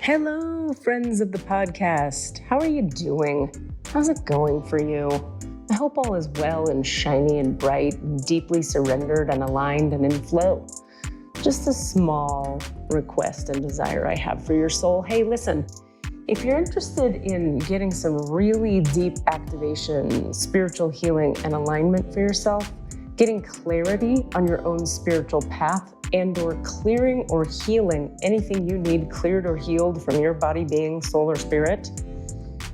Hello, friends of the podcast. How are you doing? How's it going for you? I hope all is well and shiny and bright and deeply surrendered and aligned and in flow. Just a small request and desire I have for your soul. Hey, listen, if you're interested in getting some really deep activation, spiritual healing, and alignment for yourself, getting clarity on your own spiritual path, and or clearing or healing anything you need cleared or healed from your body, being, soul, or spirit,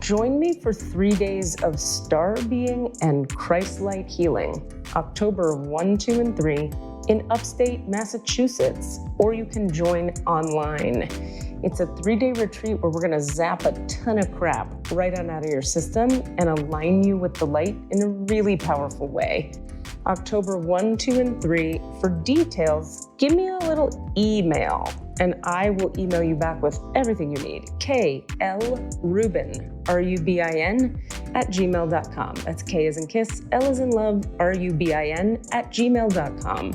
join me for 3 days of star being and Christ-light healing, October 1, 2, and 3 in upstate Massachusetts, or you can join online. It's a 3-day retreat where we're gonna zap a ton of crap right on out of your system and align you with the light in a really powerful way. October 1, 2, and 3. For details, give me a little email and I will email you back with everything you need. KLRubin, RUBIN, @gmail.com. That's K as in kiss, L as in love, RUBIN, @gmail.com.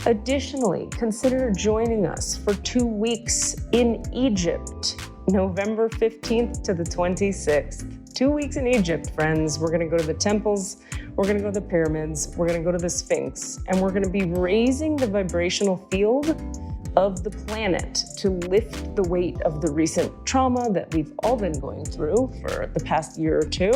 Additionally, consider joining us for 2 weeks in Egypt, November 15th to the 26th. 2 weeks in Egypt, friends. We're gonna go to the temples, we're gonna go to the pyramids, we're gonna go to the Sphinx, and we're gonna be raising the vibrational field of the planet to lift the weight of the recent trauma that we've all been going through for the past year or two,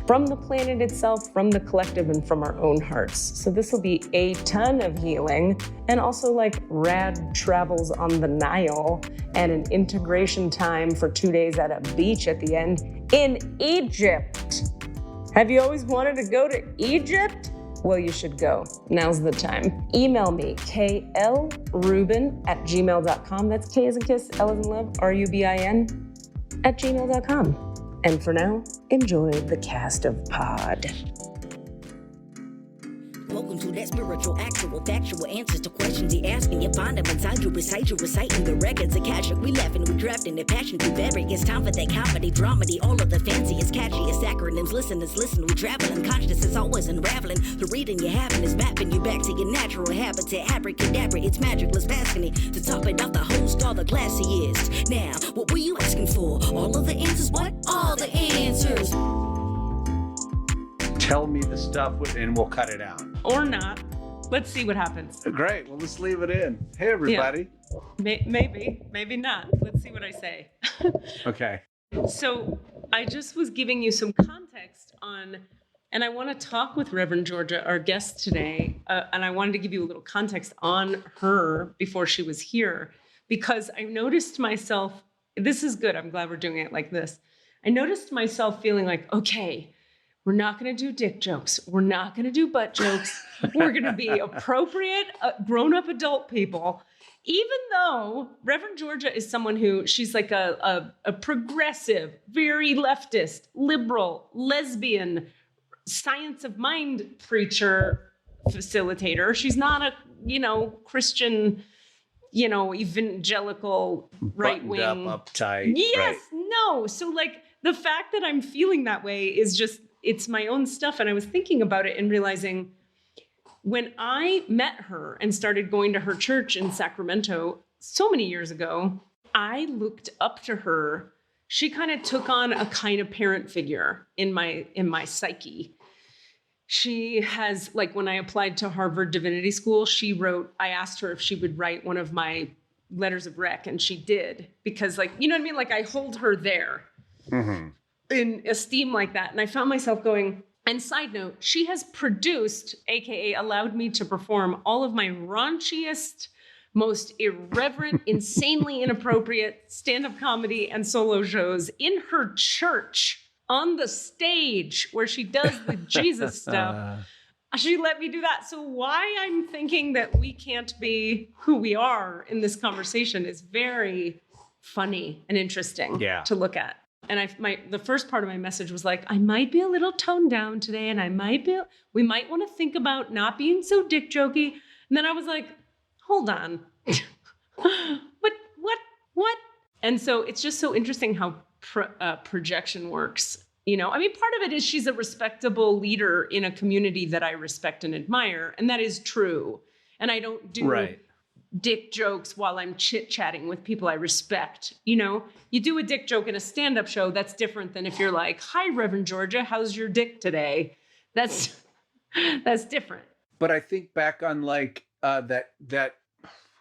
from the planet itself, from the collective, and from our own hearts. So this will be a ton of healing, and also like rad travels on the Nile, and an integration time for 2 days at a beach at the end in Egypt. Have you always wanted to go to Egypt? Well, you should go. Now's the time. Email me, klrubin @gmail.com. That's K as in kiss, L as in love, RUBIN @gmail.com. And for now, enjoy the cast of Pod. Welcome to that spiritual, actual, factual answers to questions you're asking. You find them inside you, recite you, reciting the records. Akashic, we laughing, we drafting the passion through various. Time for that comedy, dramedy, all of the fanciest, catchiest acronyms. Listeners, listen, we traveling. Conscious is always unraveling. The reading you're having is mapping you back to your natural habitat. Abracadabra, it's magicless, fascinating. To top it off, the host, all the classiest. Now, what were you asking for? All of the answers, what? All the answers. Tell me the stuff and we'll cut it out. Or not. Let's see what happens. Great. Well, let's leave it in. Hey, everybody. Yeah. Maybe not. Let's see what I say. Okay. So I just was giving you some context on, and I want to talk with Reverend Georgia, our guest today, and I wanted to give you a little context on her before she was here, because I noticed myself, this is good, I'm glad we're doing it like this. I noticed myself feeling like, okay, we're not going to do dick jokes. We're not going to do butt jokes. We're going to be appropriate, grown-up adult people. Even though Reverend Georgia is someone who, she's like a progressive, very leftist, liberal, lesbian, science of mind preacher, facilitator. She's not a, Christian, evangelical, right-wing. Buttoned up, uptight. Yes, right. no. So like the fact that I'm feeling that way is just, it's my own stuff. And I was thinking about it and realizing when I met her and started going to her church in Sacramento so many years ago, I looked up to her. She kind of took on a kind of parent figure in my psyche. She has, like when I applied to Harvard Divinity School, I asked her if she would write one of my letters of rec, and she did, because like, you know what I mean? Like I hold her there. Mm-hmm. In esteem like that. And I found myself going, and side note, she has produced, AKA allowed me to perform all of my raunchiest, most irreverent, insanely inappropriate stand-up comedy and solo shows in her church on the stage where she does the Jesus stuff. She let me do that. So why I'm thinking that we can't be who we are in this conversation is very funny and interesting to look at. And the first part of my message was like, I might be a little toned down today, and we might want to think about not being so dick jokey. And then I was like, hold on, what? And so it's just so interesting how projection works. Part of it is she's a respectable leader in a community that I respect and admire, and that is true. And I don't do dick jokes while I'm chit-chatting with people I respect. You know, you do a dick joke in a stand-up show, that's different than if you're like, hi, Reverend Georgia, how's your dick today? That's different. But I think back on like that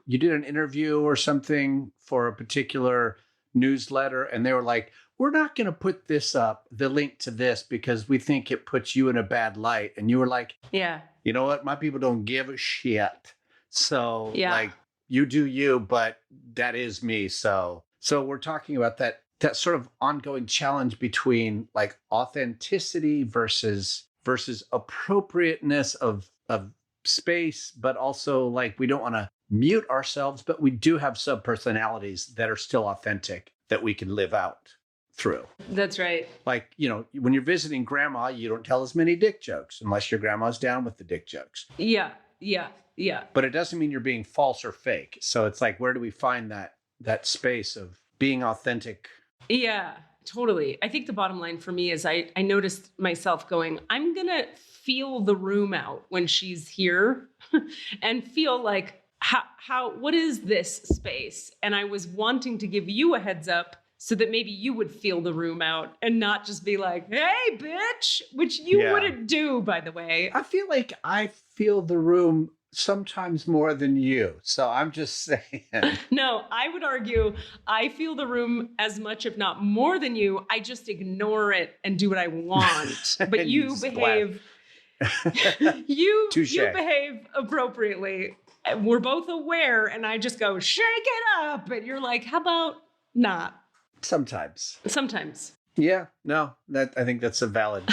you did an interview or something for a particular newsletter, and they were like, we're not going to put this up, the link to this, because we think it puts you in a bad light. And you were like, yeah, you know what? My people don't give a shit. So yeah. you do you, but that is me. So we're talking about that sort of ongoing challenge between like authenticity versus appropriateness of space, but also like we don't want to mute ourselves, but we do have sub-personalities that are still authentic that we can live out through. That's right. Like, you know, when you're visiting grandma, you don't tell as many dick jokes unless your grandma's down with the dick jokes. Yeah. But it doesn't mean you're being false or fake. So it's like, where do we find that space of being authentic? Yeah, totally. I think the bottom line for me is I noticed myself going, I'm going to feel the room out when she's here and feel like, what is this space? And I was wanting to give you a heads up so that maybe you would feel the room out and not just be like, hey, bitch, which you wouldn't do, by the way. I feel like I feel the room sometimes more than you. So I'm just saying. No, I would argue I feel the room as much, if not more than you. I just ignore it and do what I want. But you behave. you behave appropriately. We're both aware, and I just go, shake it up. And you're like, how about not? Sometimes. Yeah, no, I think that's a valid.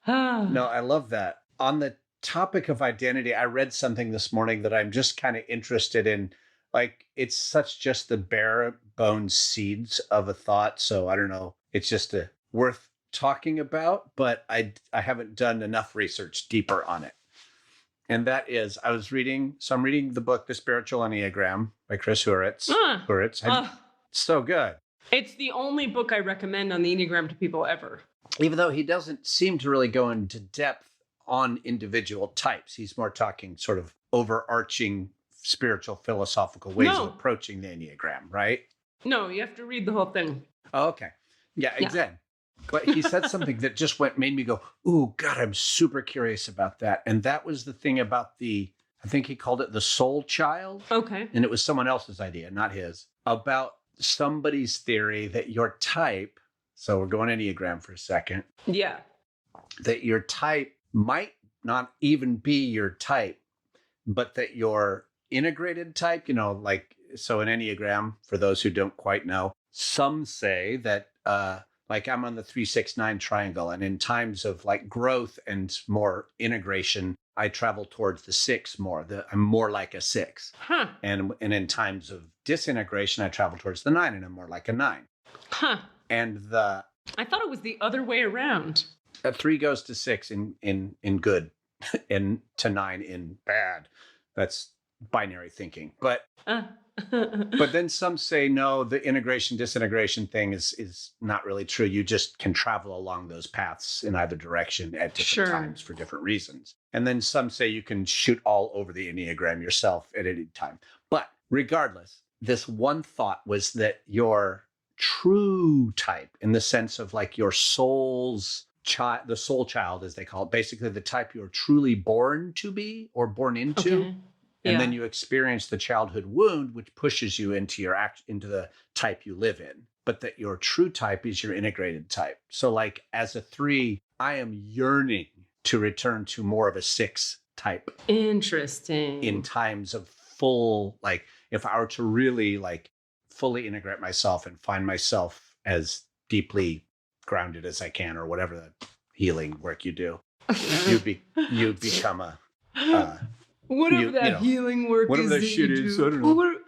No, I love that. On the topic of identity, I read something this morning that I'm just kind of interested in. Like, it's such just the bare bones seeds of a thought. So I don't know. It's just worth talking about, but I haven't done enough research deeper on it. And that is, I'm reading the book, The Spiritual Enneagram by Chris Hurwitz. So good. It's the only book I recommend on the Enneagram to people ever. Even though he doesn't seem to really go into depth on individual types. He's more talking sort of overarching spiritual philosophical ways of approaching the Enneagram, right? No, you have to read the whole thing. Oh, okay. Yeah, exactly. But he said something that just made me go, ooh, God, I'm super curious about that. And that was the thing about I think he called it the soul child. Okay. And it was someone else's idea, not his, about somebody's theory that your type, so we're going Enneagram for a second. Yeah. That your type might not even be your type, but that your integrated type, you know, like, so an Enneagram, for those who don't quite know, some say that, like I'm on the 3-6-9 triangle, and in times of like growth and more integration, I travel towards the 6 more. I'm more like a 6. Huh. And in times of disintegration, I travel towards the 9, and I'm more like a 9. Huh. And I thought it was the other way around. 3 goes to 6 in good, and to 9 in bad. That's binary thinking. But but then some say, no, the integration, disintegration thing is not really true. You just can travel along those paths in either direction at different times for different reasons. And then some say you can shoot all over the Enneagram yourself at any time. But regardless, this one thought was that your true type, in the sense of like your soul's child, the soul child, as they call it, basically the type you're truly born to be or born into. Okay. And then you experience the childhood wound, which pushes you into into the type you live in. But that your true type is your integrated type. So like as a 3, I am yearning to return to more of a 6 type. Interesting. In times of full, like if I were to really like fully integrate myself and find myself as deeply grounded as I can, or whatever the healing work you do, you'd become a... whatever that healing work whatever is. Whatever that shit is, I don't know.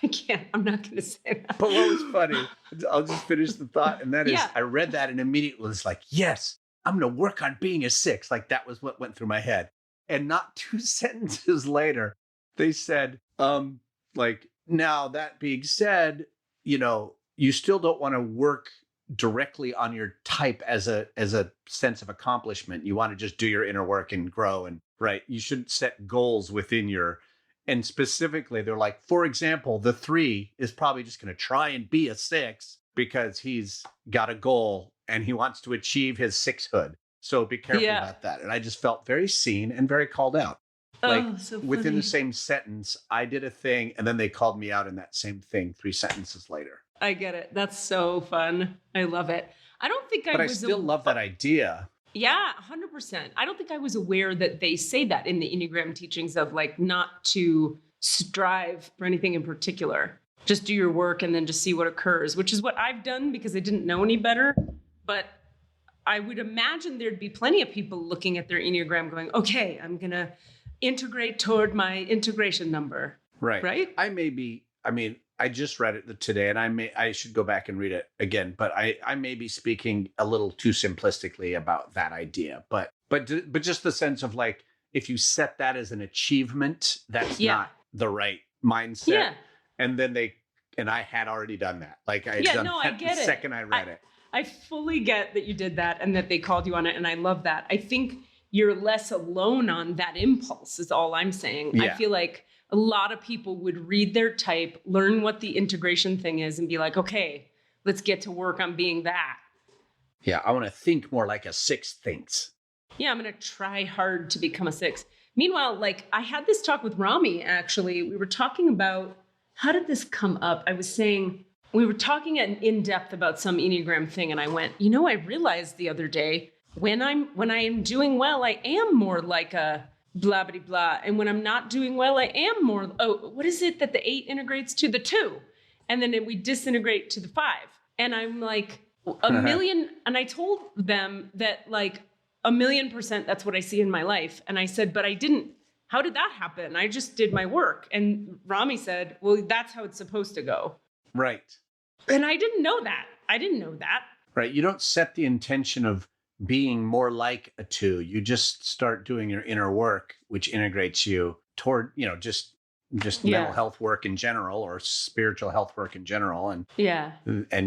I can't, I'm not going to say that. But what was funny, I'll just finish the thought, and that is, I read that and immediately was like, yes, I'm going to work on being a 6. Like that was what went through my head. And not 2 sentences later, they said, like, now that being said, you know, you still don't want to work directly on your type as a sense of accomplishment. You want to just do your inner work and grow, and right. You should set goals within your, and specifically they're like, for example, the 3 is probably just going to try and be a 6 because he's got a goal and he wants to achieve his 6hood. So be careful about that. And I just felt very seen and very called out. Like so within the same sentence, I did a thing and then they called me out in that same thing 3 sentences later. I get it. That's so fun. I love it. I don't think But I still love that idea. Yeah, 100%. I don't think I was aware that they say that in the Enneagram teachings of like not to strive for anything in particular. Just do your work and then just see what occurs, which is what I've done because I didn't know any better. But I would imagine there'd be plenty of people looking at their Enneagram going, okay, I'm going to integrate toward my integration number. Right. Right? I just read it today and I should go back and read it again, but I may be speaking a little too simplistically about that idea, but just the sense of like, if you set that as an achievement, that's not the right mindset. Yeah. And then I had already done that. Like I had done that I get the it. second I read it. I fully get that you did that and that they called you on it. And I love that. I think you're less alone on that impulse is all I'm saying. Yeah. I feel like a lot of people would read their type, learn what the integration thing is and be like, okay, let's get to work on being that. Yeah. I want to think more like a 6 thinks. Yeah. I'm going to try hard to become a 6. Meanwhile, like I had this talk with Rami, actually. We were talking about, how did this come up? I was saying, we were talking in depth about some Enneagram thing. And I went, I realized the other day when I am doing well, I am more like a blah, blah, blah. And when I'm not doing well, I am more, what is it that the 8 integrates to? The 2. And then we disintegrate to the 5. And I'm like, a million. And I told them that like 1,000,000% that's what I see in my life. And I said, but how did that happen? I just did my work. And Rami said, well, that's how it's supposed to go. Right. And I didn't know that. Right. You don't set the intention of being more like a 2. You just start doing your inner work, which integrates you toward, just mental health work in general or spiritual health work in general. And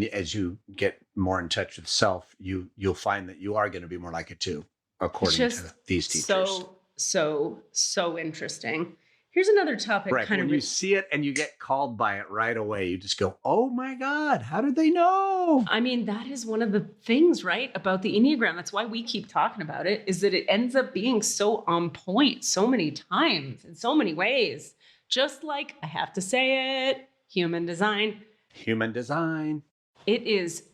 as you get more in touch with self, you'll find that you are going to be more like a 2, according to these teachers. So interesting. Here's another topic. Right. When you see it and you get called by it right away, you just go, oh my God, how did they know? I mean, that is one of the things, right, about the Enneagram. That's why we keep talking about it, is that it ends up being so on point so many times in so many ways. Just like, I have to say it, human design. Human design. It is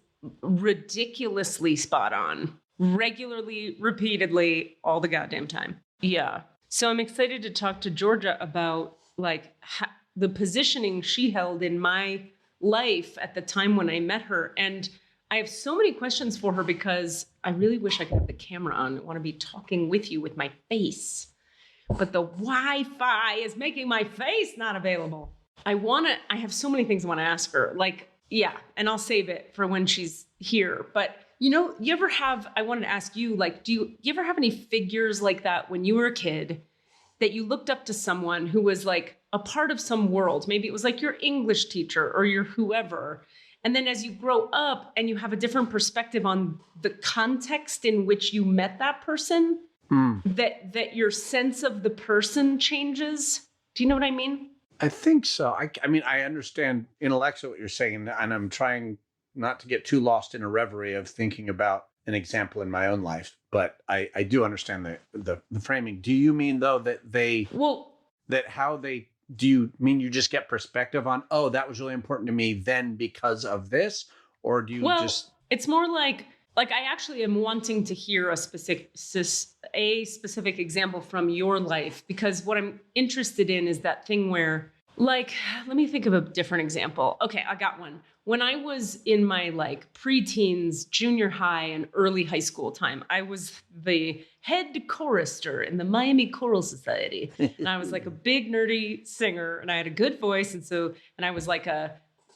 ridiculously spot on, regularly, repeatedly, all the goddamn time. Yeah. So I'm excited to talk to Georgia about like the positioning she held in my life at the time when I met her. And I have so many questions for her because I really wish I could have the camera on. I want to be talking with you with my face. But the Wi-Fi is making my face not available. I have so many things I want to ask her. Like, yeah, and I'll save it for when she's here. But I wanted to ask you, like, do you ever have any figures like that when you were a kid that you looked up to someone who was like a part of some world? Maybe it was like your English teacher or your whoever. And then as you grow up and you have a different perspective on the context in which you met that person, that your sense of the person changes. Do you know what I mean? I think so. I mean, I understand intellectually what you're saying, and I'm trying not to get too lost in a reverie of thinking about an example in my own life, but I do understand the framing. Do you mean though that do you mean you just get perspective on, oh, that was really important to me then because of this? Or do you it's more like I actually am wanting to hear a specific example from your life, because what I'm interested in is that thing where, like, let me think of a different example. Okay, I got one. When I was in my like preteens, junior high, and early high school time, I was the head chorister in the Miami Choral Society. And I was like a big nerdy singer, and I had a good voice. And I was like a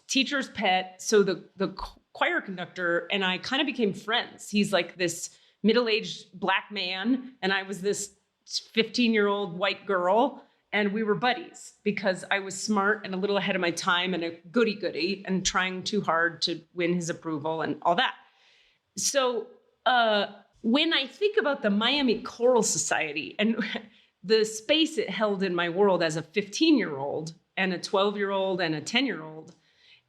teacher's pet. So the choir conductor and I kind of became friends. He's like this middle-aged black man, and I was this 15-year-old white girl. And we were buddies because I was smart and a little ahead of my time and a goody-goody and trying too hard to win his approval and all that. So when I think about the Miami Choral Society and the space it held in my world as a 15-year-old and a 12-year-old and a 10-year-old,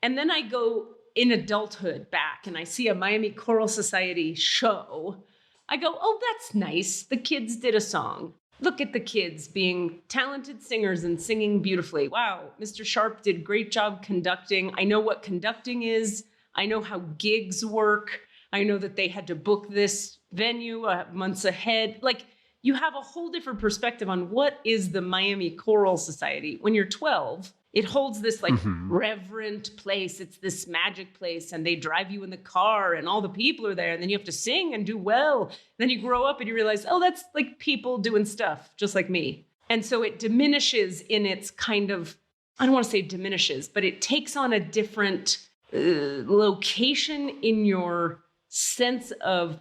and then I go in adulthood back and I see a Miami Choral Society show, I go, oh, that's nice. The kids did a song. Look at the kids being talented singers and singing beautifully. Wow, Mr. Sharp did a great job conducting. I know what conducting is. I know how gigs work. I know that they had to book this venue months ahead. Like, you have a whole different perspective on what is the Miami Choral Society. When you're 12, it holds this like reverent place. It's this magic place, and they drive you in the car and all the people are there, and then you have to sing and do well. Then you grow up and you realize, oh, that's like people doing stuff just like me. And so it diminishes in its kind of, I don't want to say diminishes, but it takes on a different location in your sense of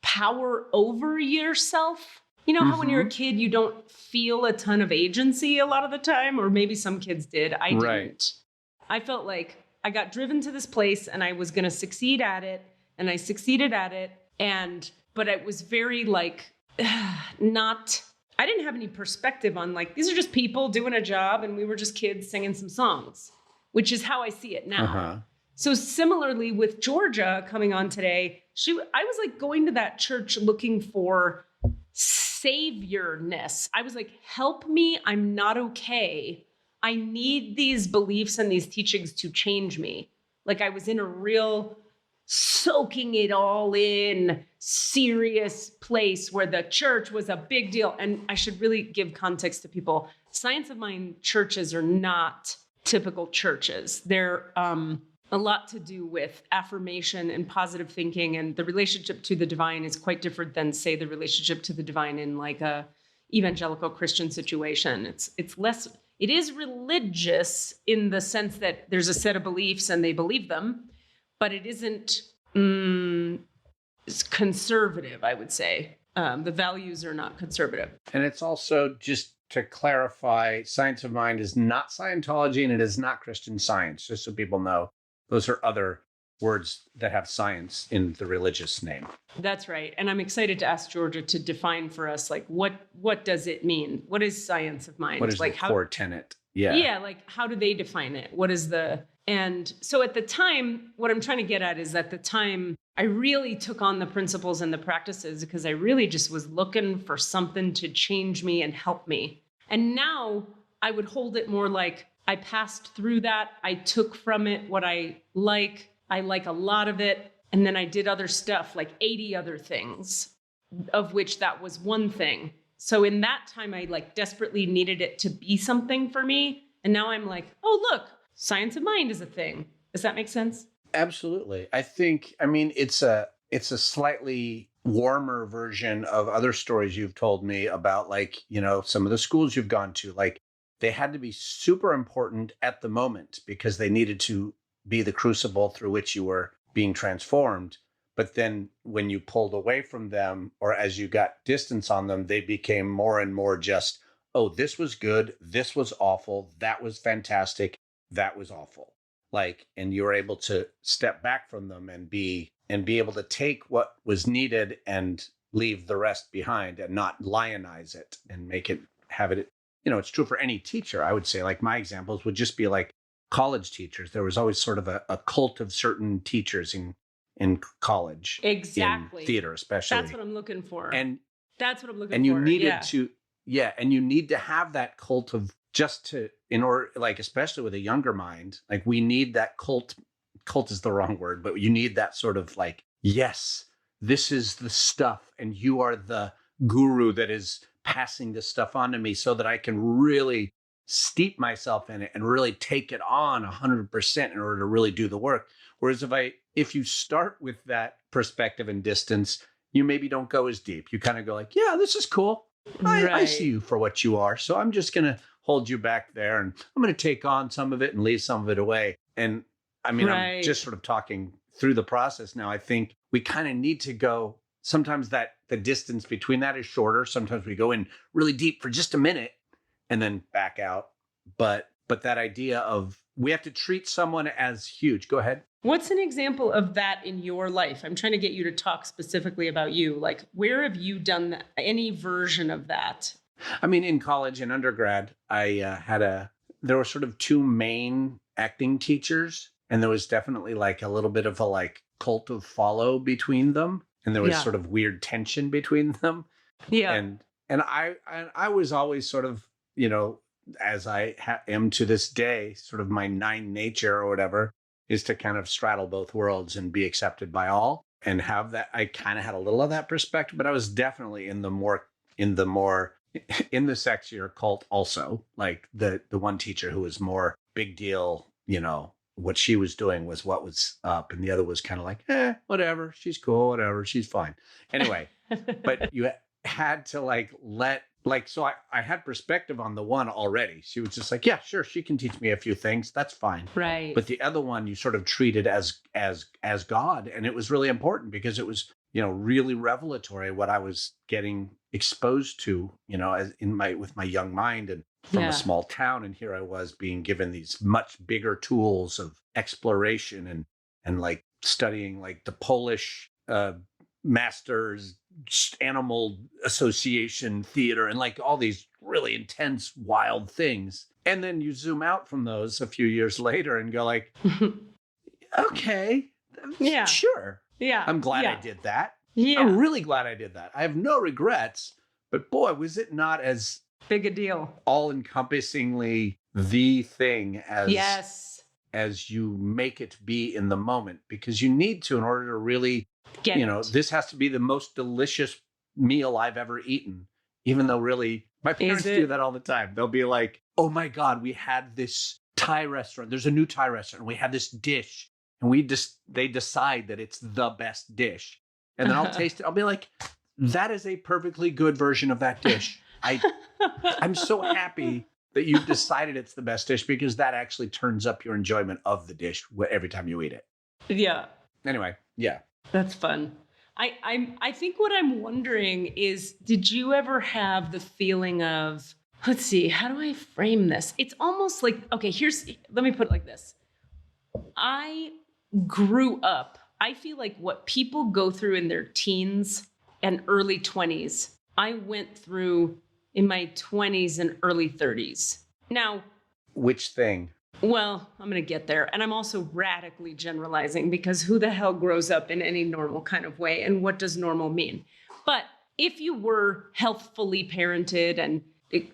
power over yourself. You know how when you're a kid, you don't feel a ton of agency a lot of the time, or maybe some kids did. I didn't. Right. I felt like I got driven to this place and I was going to succeed at it, and I succeeded at it. But it was very like, I didn't have any perspective on like, these are just people doing a job and we were just kids singing some songs, which is how I see it now. So similarly with Georgia coming on today, I was like going to that church looking for saviorness. I was like, help me. I'm not okay. I need these beliefs and these teachings to change me. Like I was in a real soaking it all in serious place where the church was a big deal. And I should really give context to people. Science of Mind churches are not typical churches. They're a lot to do with affirmation and positive thinking, and the relationship to the divine is quite different than, say, the relationship to the divine in like a evangelical Christian situation. It's less, it is religious in the sense that there's a set of beliefs and they believe them, but it isn't it's conservative, I would say. The values are not conservative. And it's also, just to clarify, Science of Mind is not Scientology and it is not Christian Science, just so people know. Those are other words that have science in the religious name. That's right. And I'm excited to ask Georgia to define for us, like, what does it mean? What is Science of Mind? What is like the core tenet? Yeah. Yeah, like, how do they define it? What is and so at the time, what I'm trying to get at is at the time, I really took on the principles and the practices because I really just was looking for something to change me and help me. And now I would hold it more like, I passed through that. I took from it what I like. I like a lot of it. And then I did other stuff, like 80 other things, of which that was one thing. So in that time, I like desperately needed it to be something for me. And now I'm like, oh, look, Science of Mind is a thing. Does that make sense? Absolutely. I mean, it's a slightly warmer version of other stories you've told me about, like, you know, some of the schools you've gone to, like, they had to be super important at the moment because they needed to be the crucible through which you were being transformed. But then when you pulled away from them, or as you got distance on them, they became more and more just, oh, this was good. This was awful. That was fantastic. That was awful. Like, and you were able to step back from them and be able to take what was needed and leave the rest behind and not lionize it and make it, have it. You know, it's true for any teacher. I would say, like, my examples would just be like college teachers. There was always sort of a cult of certain teachers in college. Exactly. In theater, especially. That's what I'm looking for. And that's what I'm looking for. And you needed and you need to have that cult of, just to, in order, like, especially with a younger mind, like, we need that cult is the wrong word, but you need that sort of like, yes, this is the stuff and you are the guru that is passing this stuff on to me so that I can really steep myself in it and really take it on 100% in order to really do the work. Whereas if you start with that perspective and distance, you maybe don't go as deep. You kind of go like, yeah, this is cool. I see you for what you are. So I'm just going to hold you back there and I'm going to take on some of it and leave some of it away. And I mean, I'm just sort of talking through the process now. I think we kind of need to go. Sometimes that the distance between that is shorter. Sometimes we go in really deep for just a minute and then back out. But that idea of we have to treat someone as huge. Go ahead. What's an example of that in your life? I'm trying to get you to talk specifically about you. Like, where have you done that, any version of that? I mean, in college and undergrad, there were sort of two main acting teachers, and there was definitely like a little bit of a like cult of follow between them. And there was sort of weird tension between them. Yeah. And I was always sort of, as I am to this day, sort of my nine nature or whatever is to kind of straddle both worlds and be accepted by all and have that. I kind of had a little of that perspective, but I was definitely in the sexier cult also. Like the one teacher who was more big deal, what she was doing was what was up, and the other was kind of like, whatever, she's cool, whatever, she's fine. Anyway, but you had to so I had perspective on the one already. She was just like, yeah, sure, she can teach me a few things. That's fine. Right. But the other one you sort of treated as God. And it was really important because it was, really revelatory what I was getting exposed to, as with my young mind and from a small town. And here I was being given these much bigger tools of exploration and like studying like the Polish masters animal association theater and like all these really intense, wild things. And then you zoom out from those a few years later and go like, okay, yeah, sure. Yeah. I'm glad I did that. Yeah. I'm really glad I did that. I have no regrets, but boy, was it not as big a deal, all encompassingly the thing as you make it be in the moment, because you need to in order to really this has to be the most delicious meal I've ever eaten, even though really my parents do that all the time. They'll be like, oh my God, we had this Thai restaurant. There's a new Thai restaurant. And we had this dish and they decide that it's the best dish. And then I'll taste it. I'll be like, that is a perfectly good version of that dish. I'm so happy that you've decided it's the best dish, because that actually turns up your enjoyment of the dish every time you eat it. Yeah. Anyway, yeah. That's fun. I think what I'm wondering is, did you ever have the feeling of, let's see, how do I frame this? It's almost like, okay, let me put it like this. I grew up, I feel like what people go through in their teens and early 20s, I went through in my 20s and early 30s. Now, which thing? Well, I'm going to get there. And I'm also radically generalizing, because who the hell grows up in any normal kind of way? And what does normal mean? But if you were healthfully parented and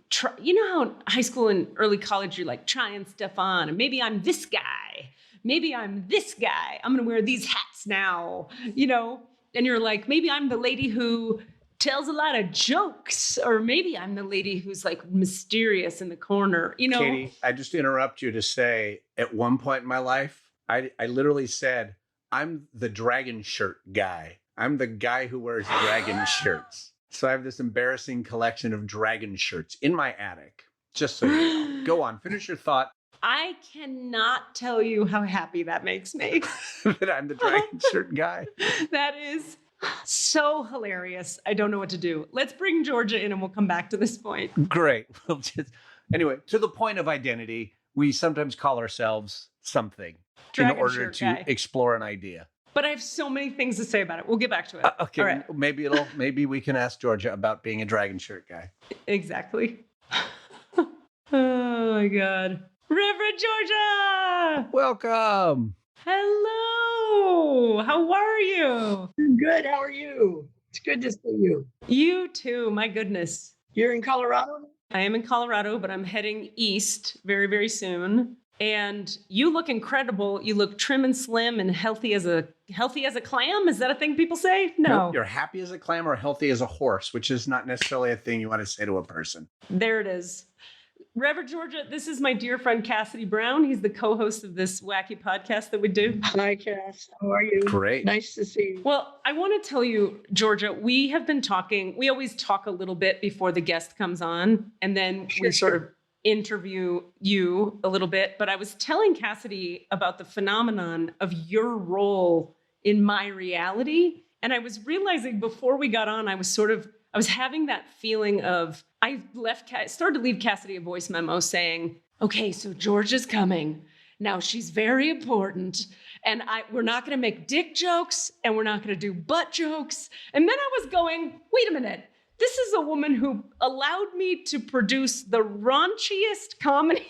how in high school and early college, you're like trying stuff on, and maybe I'm this guy. Maybe I'm this guy. I'm going to wear these hats now, and you're like, maybe I'm the lady who tells a lot of jokes, or maybe I'm the lady who's like mysterious in the corner, Katie, I just interrupt you to say, at one point in my life, I literally said, I'm the dragon shirt guy. I'm the guy who wears dragon shirts. So I have this embarrassing collection of dragon shirts in my attic, just so you know. Go on, finish your thought. I cannot tell you how happy that makes me. That I'm the dragon shirt guy. That is so hilarious. I don't know what to do. Let's bring Georgia in and we'll come back to this point. Great. Anyway, to the point of identity, we sometimes call ourselves something in order to explore an idea. But I have so many things to say about it. We'll get back to it. Okay, all right. Maybe we can ask Georgia about being a dragon shirt guy. Exactly. Oh my God. Reverend Georgia! Welcome. Hello. How are you? Good. How are you? It's good to see you. You too. My goodness. You're in Colorado? I am in Colorado, but I'm heading east very, very soon. And you look incredible. You look trim and slim and healthy as a clam. Is that a thing people say? No. Nope, you're happy as a clam or healthy as a horse, which is not necessarily a thing you want to say to a person. There it is. Reverend Georgia, this is my dear friend Cassidy Brown. He's the co-host of this wacky podcast that we do. Hi, Cass. How are you? Great. Nice to see you. Well, I want to tell you, Georgia, we have been talking. We always talk a little bit before the guest comes on, and then we sort of interview you a little bit. But I was telling Cassidy about the phenomenon of your role in my reality. And I was realizing before we got on, I was having that feeling of, I started to leave Cassidy a voice memo saying, okay, so Georgia's coming Now she's very important, and we're not going to make dick jokes, and we're not going to do butt jokes. And then I was going, wait a minute. This is a woman who allowed me to produce the raunchiest comedy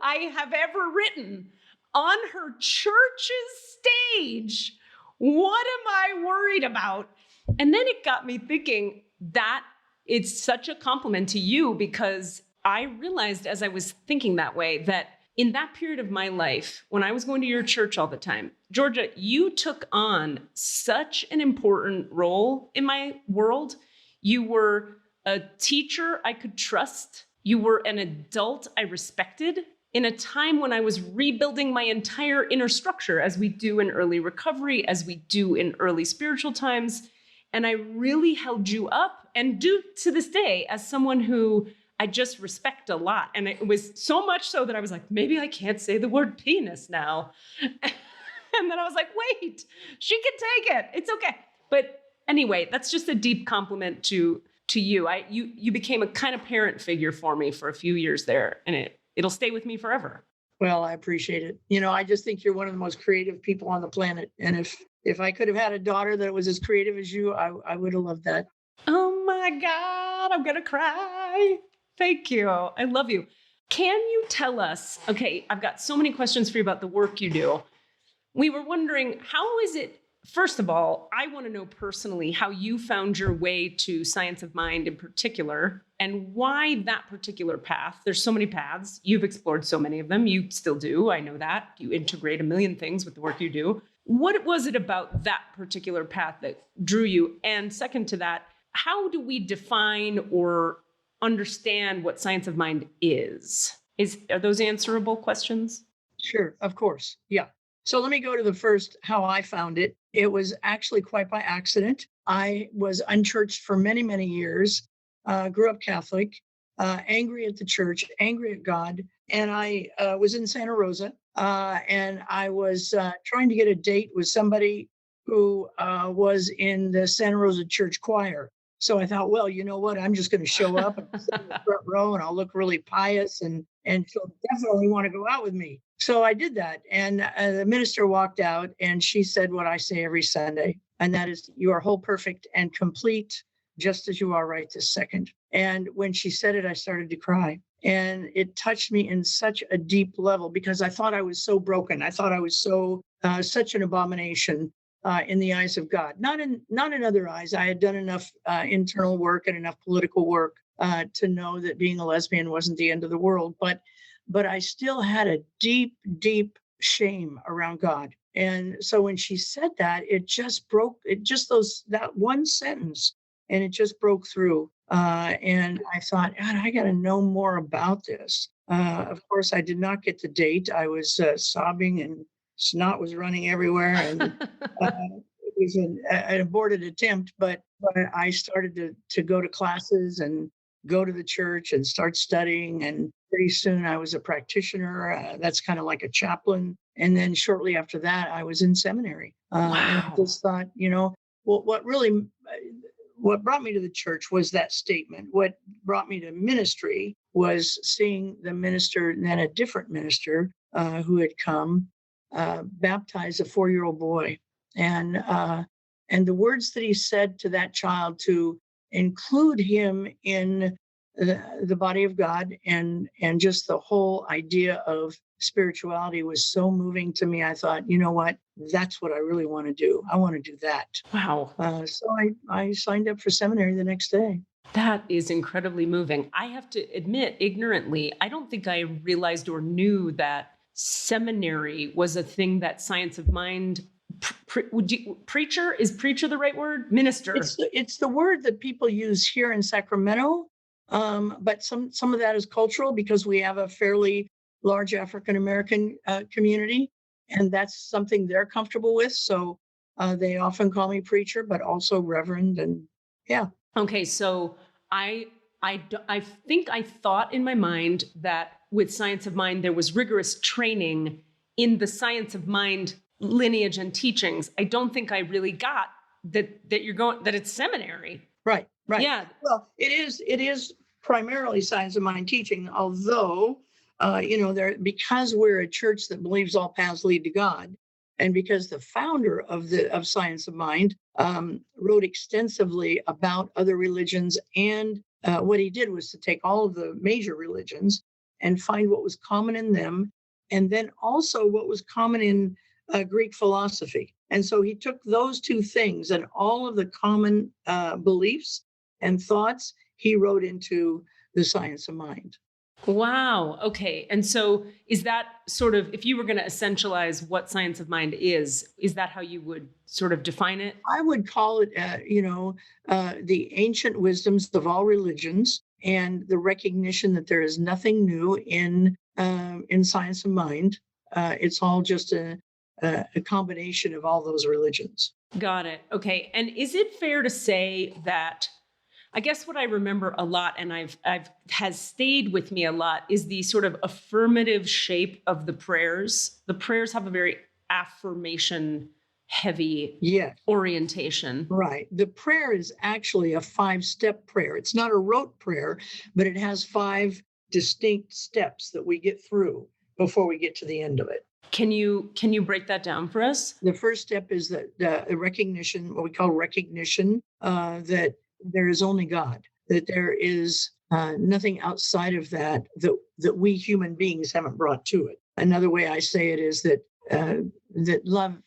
I have ever written on her church's stage. What am I worried about? And then it got me thinking that it's such a compliment to you, because I realized as I was thinking that way that in that period of my life, when I was going to your church all the time, Georgia, you took on such an important role in my world. You were a teacher I could trust. You were an adult I respected in a time when I was rebuilding my entire inner structure, as we do in early recovery, as we do in early spiritual times. And I really held you up, and do to this day, as someone who I just respect a lot. And it was so much so that I was like, maybe I can't say the word penis now. And then I was like, wait, she can take it. It's okay. But anyway, that's just a deep compliment to you. You became a kind of parent figure for me for a few years there, and it'll stay with me forever. Well, I appreciate it. You know, I just think you're one of the most creative people on the planet. And if I could have had a daughter that was as creative as you, I would have loved that. Oh my God, I'm going to cry. Thank you. I love you. Can you tell us, okay, I've got so many questions for you about the work you do. We were wondering, how is it, first of all, I want to know personally how you found your way to Science of Mind in particular, and why that particular path. There's so many paths. You've explored so many of them. You still do. I know that. You integrate a million things with the work you do. What was it about that particular path that drew you? And second to that, how do we define or understand what Science of Mind is? Are those answerable questions? Sure, of course. Yeah. So let me go to the first, how I found it. It was actually quite by accident. I was unchurched for many, many years, grew up Catholic, angry at the church, angry at God. And I was in Santa Rosa, and I was trying to get a date with somebody who was in the Santa Rosa church choir. So I thought, well, you know what? I'm just going to show up and sit in the front row, and I'll look really pious, and she'll definitely want to go out with me. So I did that. And the minister walked out, and she said what I say every Sunday, and that is, you are whole, perfect, and complete, just as you are right this second. And when she said it, I started to cry. And it touched me in such a deep level, because I thought I was so broken. I thought I was so such an abomination in the eyes of God. Not in other eyes. I had done enough internal work and enough political work to know that being a lesbian wasn't the end of the world. But I still had a deep, deep shame around God. And so when she said that, that one sentence, and it just broke through. And I thought, God, I got to know more about this. Of course, I did not get the date. I was sobbing, and snot was running everywhere. And it was an aborted attempt, but I started to go to classes and go to the church and start studying. And pretty soon I was a practitioner. That's kind of like a chaplain. And then shortly after that, I was in seminary. Wow. And I just thought, what brought me to the church was that statement. What brought me to ministry was seeing the minister, and then a different minister who had come, baptize a 4-year-old boy. And the words that he said to that child to include him in the body of God, and just the whole idea of spirituality was so moving to me. I thought, you know what? That's what I really want to do. I want to do that. Wow. So I signed up for seminary the next day. That is incredibly moving. I have to admit, ignorantly, I don't think I realized or knew that seminary was a thing that Science of Mind preacher, is preacher the right word? Minister. It's the word that people use here in Sacramento, but some of that is cultural, because we have a fairly large African American community, and that's something they're comfortable with. So they often call me preacher, but also reverend, and yeah. Okay, so I think I thought in my mind that with Science of Mind there was rigorous training in the Science of Mind lineage and teachings. I don't think I really got that it's seminary. Right. Yeah. Well, it is primarily Science of Mind teaching, although Because we're a church that believes all paths lead to God, and because the founder of Science of Mind wrote extensively about other religions, and what he did was to take all of the major religions and find what was common in them, and then also what was common in Greek philosophy. And so he took those two things and all of the common beliefs and thoughts he wrote into the Science of Mind. Wow. Okay. And so is that sort of, if you were going to essentialize what Science of Mind is that how you would sort of define it? I would call it, the ancient wisdoms of all religions and the recognition that there is nothing new in Science of Mind. It's all just a combination of all those religions. Got it. Okay. And is it fair to say that, I guess what I remember a lot, and I've has stayed with me a lot, is the sort of affirmative shape of the prayers. The prayers have a very affirmation heavy orientation. Right. The prayer is actually a 5-step prayer. It's not a rote prayer, but it has 5 distinct steps that we get through before we get to the end of it. Can you break that down for us? The first step is the recognition, what we call recognition, that there is only God, that there is nothing outside of that we human beings haven't brought to it. Another way I say it is that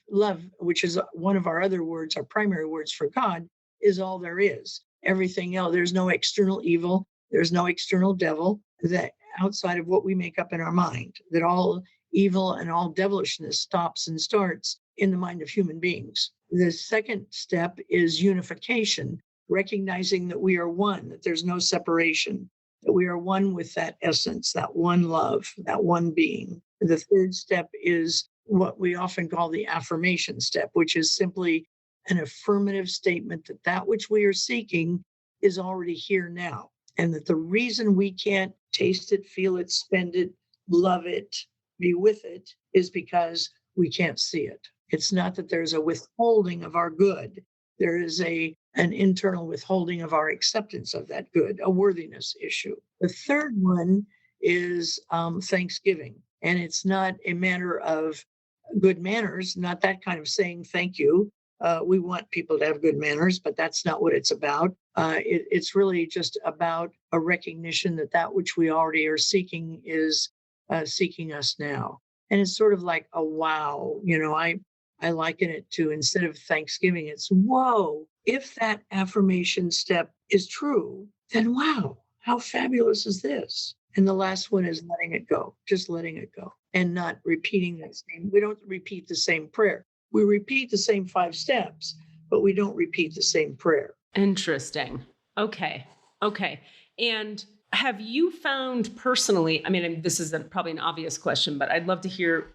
love, which is one of our other words, our primary words for God, is all there is. Everything else, there's no external evil, there's no external devil that outside of what we make up in our mind, that all evil and all devilishness stops and starts in the mind of human beings. The second step is unification, recognizing that we are one, that there's no separation, that we are one with that essence, that one love, that one being. The third step is what we often call the affirmation step, which is simply an affirmative statement that that which we are seeking is already here now, and that the reason we can't taste it, feel it, spend it, love it, be with it, is because we can't see it. It's not that there's a withholding of our good. There is an internal withholding of our acceptance of that good, a worthiness issue. The third one is thanksgiving. And it's not a matter of good manners, not that kind of saying thank you. We want people to have good manners, but that's not what it's about. It's really just about a recognition that that which we already are seeking is seeking us now. And it's sort of like a wow. I liken it to, instead of Thanksgiving, it's whoa. If that affirmation step is true, then wow, how fabulous is this? And the last one is letting it go, just letting it go and not repeating that same. We don't repeat the same prayer. We repeat the same 5 steps, but we don't repeat the same prayer. Interesting. Okay. And have you found personally, I mean, this is probably an obvious question, but I'd love to hear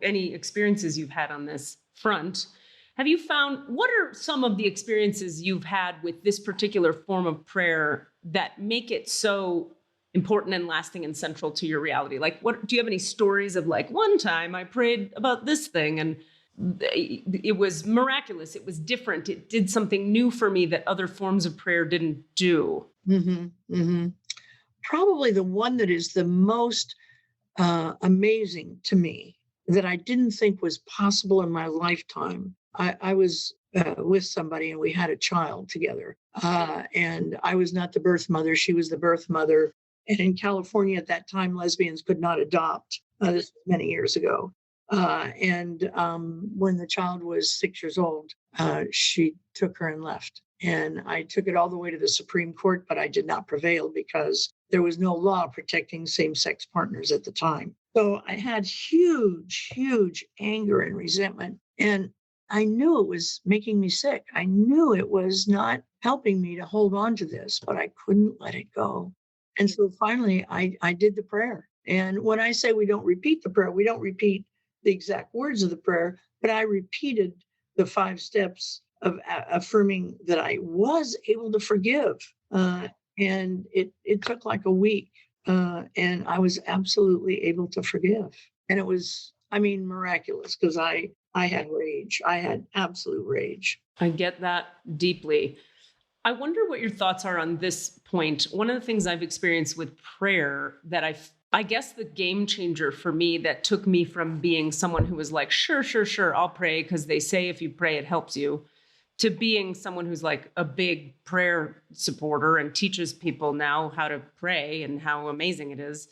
any experiences you've had on this front. Have you found, what are some of the experiences you've had with this particular form of prayer that make it so important and lasting and central to your reality? Like, do you have any stories of, like, one time I prayed about this thing and it was miraculous, it was different, it did something new for me that other forms of prayer didn't do? Probably the one that is the most amazing to me, that I didn't think was possible in my lifetime. I was with somebody and we had a child together. And I was not the birth mother, she was the birth mother. And in California at that time, lesbians could not adopt. This was many years ago. And when the child was 6 years old, she took her and left. And I took it all the way to the Supreme Court, but I did not prevail because there was no law protecting same-sex partners at the time. So I had huge anger and resentment. And I knew it was making me sick. I knew it was not helping me to hold on to this, but I couldn't let it go. And so finally, I did the prayer. And when I say we don't repeat the prayer, we don't repeat the exact words of the prayer, but I repeated the 5 steps of affirming that I was able to forgive. And it took like a week. And I was absolutely able to forgive. And it was, miraculous, because I had rage. I had absolute rage. I get that deeply. I wonder what your thoughts are on this point. One of the things I've experienced with prayer that I I guess the game changer for me that took me from being someone who was like, sure, I'll pray because they say if you pray, it helps you, to being someone who's like a big prayer supporter and teaches people now how to pray and how amazing it is.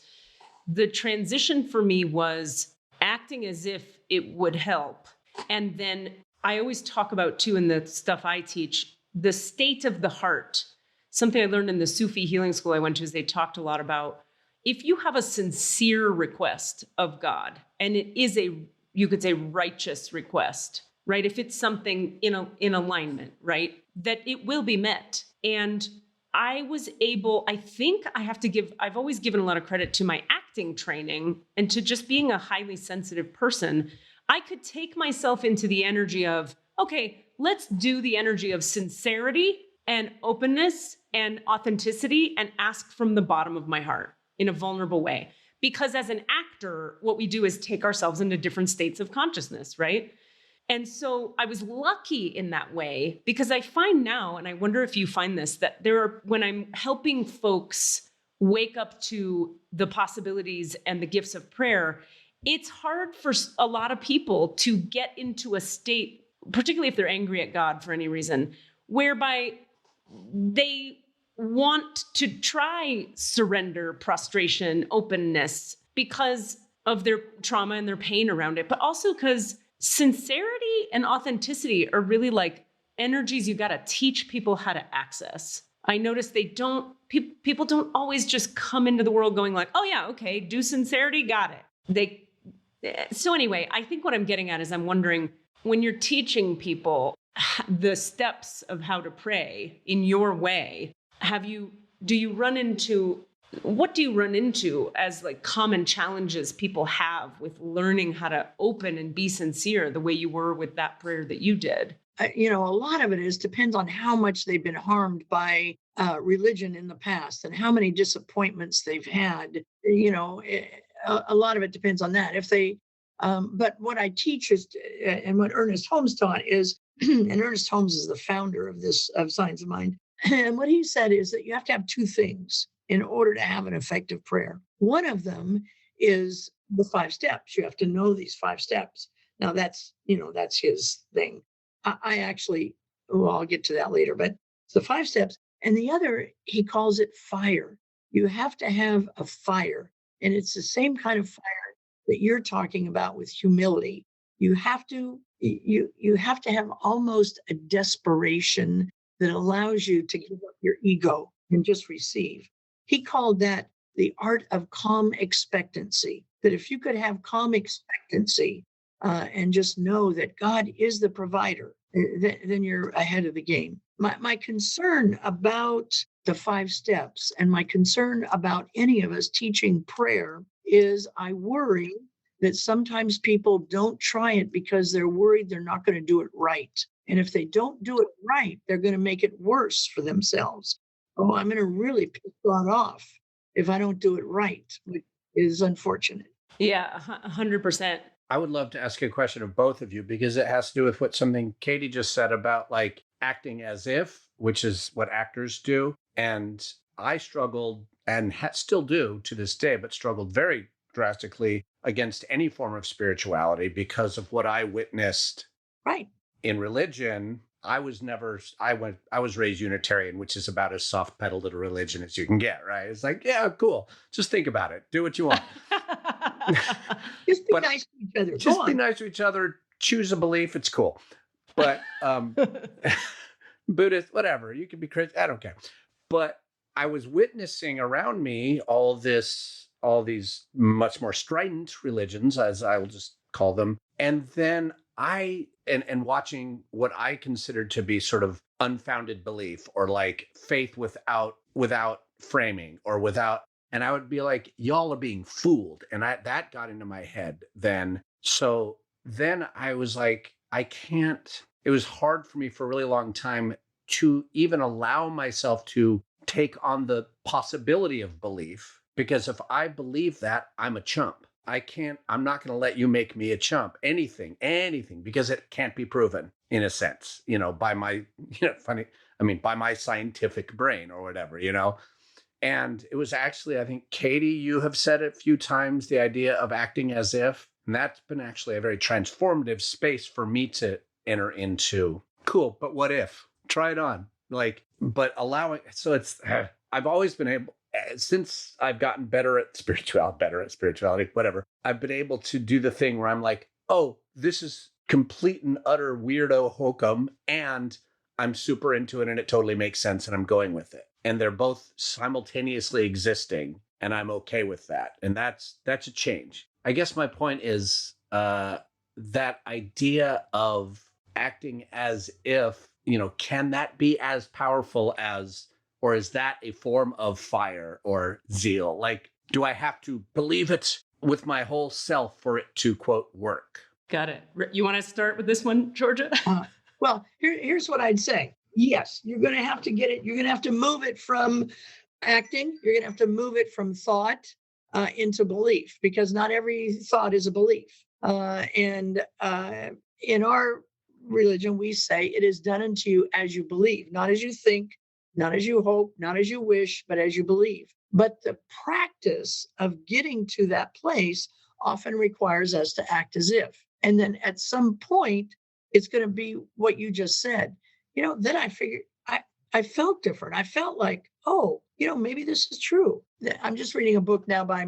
The transition for me was acting as if it would help. And then I always talk about too, in the stuff I teach, the state of the heart. Something I learned in the Sufi healing school I went to is they talked a lot about if you have a sincere request of God, and it is you could say righteous request, right? If it's something in alignment, right? That it will be met. And I was able, I think I've always given a lot of credit to my acting training and to just being a highly sensitive person. I could take myself into the energy of, okay, let's do the energy of sincerity and openness and authenticity and ask from the bottom of my heart in a vulnerable way. Because as an actor, what we do is take ourselves into different states of consciousness, right? And so I was lucky in that way because I find now, and I wonder if you find this, that when I'm helping folks wake up to the possibilities and the gifts of prayer, it's hard for a lot of people to get into a state, particularly if they're angry at God for any reason, whereby they want to try surrender, prostration, openness because of their trauma and their pain around it, but also because sincerity and authenticity are really like energies you got to teach people how to access. I notice people don't always just come into the world going like, oh yeah, okay, do sincerity, got it. So anyway, I think what I'm getting at is I'm wondering, when you're teaching people the steps of how to pray in your way, what do you run into as like common challenges people have with learning how to open and be sincere the way you were with that prayer that you did? A lot of it depends on how much they've been harmed by religion in the past and how many disappointments they've had. A lot of it depends on that. But what I teach is, and what Ernest Holmes taught is, and Ernest Holmes is the founder of Science of Mind. And what he said is that you have to have two things in order to have an effective prayer. One of them is the 5 steps. You have to know these 5 steps. Now that's his thing. I actually, I'll get to that later, but it's the 5 steps. And the other, he calls it fire. You have to have a fire. And it's the same kind of fire that you're talking about with humility. You have to have almost a desperation that allows you to give up your ego and just receive. He called that the art of calm expectancy, that if you could have calm expectancy and just know that God is the provider, then you're ahead of the game. My concern about the 5 steps and my concern about any of us teaching prayer is I worry that sometimes people don't try it because they're worried they're not going to do it right. And if they don't do it right, they're going to make it worse for themselves. Oh, I'm going to really piss God off if I don't do it right, which is unfortunate. Yeah, 100%. I would love to ask a question of both of you because it has to do with something Katie just said about like acting as if, which is what actors do. And I struggled and still do to this day, but struggled very drastically against any form of spirituality because of what I witnessed. Right. In religion, I was raised Unitarian, which is about as soft pedaled a religion as you can get, right? It's like, yeah, cool. Just think about it. Do what you want. Just be nice to each other. Just be nice to each other. Choose a belief. It's cool. But Buddhist, whatever. You can be Christian. I don't care. But I was witnessing around me all these much more strident religions, as I will just call them. And then and watching what I considered to be sort of unfounded belief or like faith without framing or without, and I would be like, y'all are being fooled. And that got into my head then. So then I was like, it was hard for me for a really long time to even allow myself to take on the possibility of belief, because if I believe that, I'm a chump. I'm not going to let you make me a chump. Anything, because it can't be proven in a sense, by my, by my scientific brain or whatever, And it was actually, I think, Katie, you have said it a few times, the idea of acting as if. And that's been actually a very transformative space for me to enter into. Cool, but what if? Try it on. But allowing, so it's, I've always been able, since I've gotten better at spirituality, whatever, I've been able to do the thing where I'm like, oh, this is complete and utter weirdo hokum, and I'm super into it and it totally makes sense and I'm going with it. And they're both simultaneously existing and I'm okay with that. And that's a change. I guess my point is that idea of acting as if, can that be as powerful as, or is that a form of fire or zeal? Like, do I have to believe it with my whole self for it to, quote, work? Got it. You want to start with this one, Georgia? Well, here's what I'd say. Yes, you're going to have to get it. You're going to have to move it from acting. You're going to have to move it from thought into belief, because not every thought is a belief. And in our religion, we say it is done unto you as you believe, not as you think, not as you hope, not as you wish, but as you believe. But the practice of getting to that place often requires us to act as if. And then at some point, it's going to be what you just said. Then I figured I felt different. I felt like, oh, maybe this is true. I'm just reading a book now by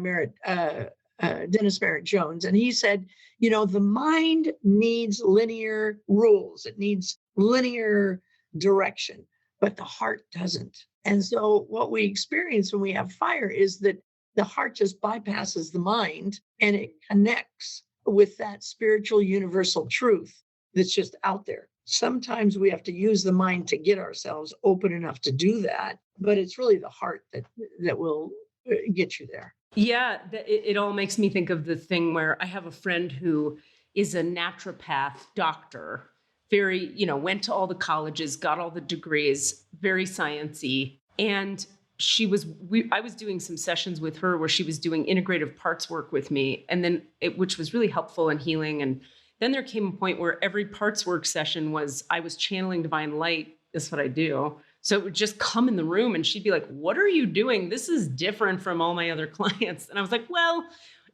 Dennis Merritt Jones. And he said, the mind needs linear rules. It needs linear direction, but the heart doesn't. And so what we experience when we have fire is that the heart just bypasses the mind and it connects with that spiritual universal truth that's just out there. Sometimes we have to use the mind to get ourselves open enough to do that, but it's really the heart that will get you there. Yeah, it all makes me think of the thing where I have a friend who is a naturopath doctor, very, went to all the colleges, got all the degrees, very sciencey. And I was doing some sessions with her where she was doing integrative parts work with me, and then which was really helpful and healing. And then there came a point where every parts work session I was channeling divine light. That's what I do. So it would just come in the room and she'd be like, what are you doing? This is different from all my other clients. And I was like, well,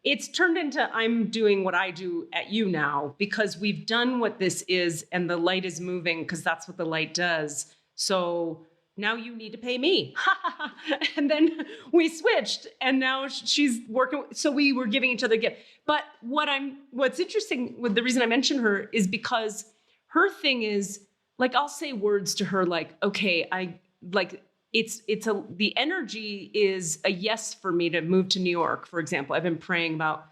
it's turned into I'm doing what I do at you now, because we've done what this is and the light is moving because that's what the light does. So now you need to pay me. And then we switched and now she's working. So we were giving each other a gift. But what's interesting with the reason I mention her is because her thing is, like, I'll say words to her like, okay, the energy is a yes for me to move to New York, for example. I've been praying about,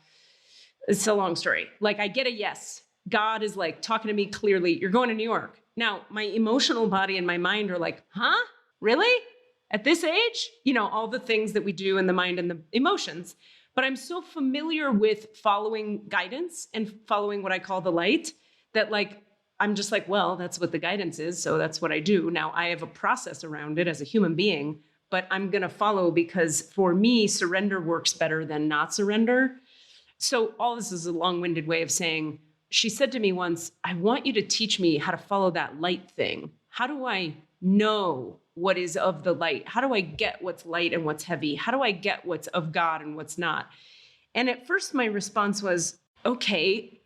it's a long story. Like, I get a yes. God is like talking to me clearly, you're going to New York. Now, my emotional body and my mind are like, huh? Really? At this age? All the things that we do in the mind and the emotions. But I'm so familiar with following guidance and following what I call the light that, like, I'm just like, well, that's what the guidance is. So that's what I do. Now I have a process around it as a human being, but I'm going to follow because for me, surrender works better than not surrender. So all this is a long-winded way of saying, she said to me once, I want you to teach me how to follow that light thing. How do I know what is of the light? How do I get what's light and what's heavy? How do I get what's of God and what's not? And at first my response was, okay,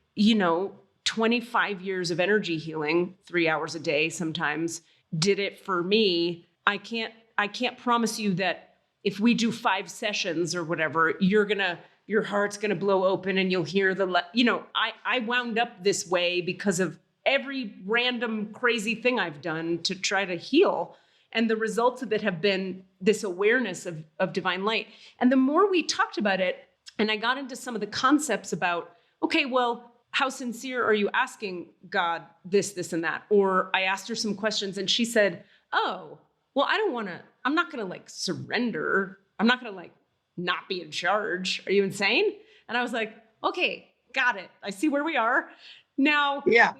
25 years of energy healing, 3 hours a day sometimes, did it for me. I can't promise you that if we do 5 sessions or whatever, your heart's gonna blow open and you'll hear I wound up this way because of every random crazy thing I've done to try to heal. And the results of it have been this awareness of divine light. And the more we talked about it, and I got into some of the concepts about, okay, well, how sincere are you asking God this, and that? Or I asked her some questions and she said, oh, well, I'm not going to like surrender. I'm not going to like not be in charge. Are you insane? And I was like, okay, got it. I see where we are now. Yeah.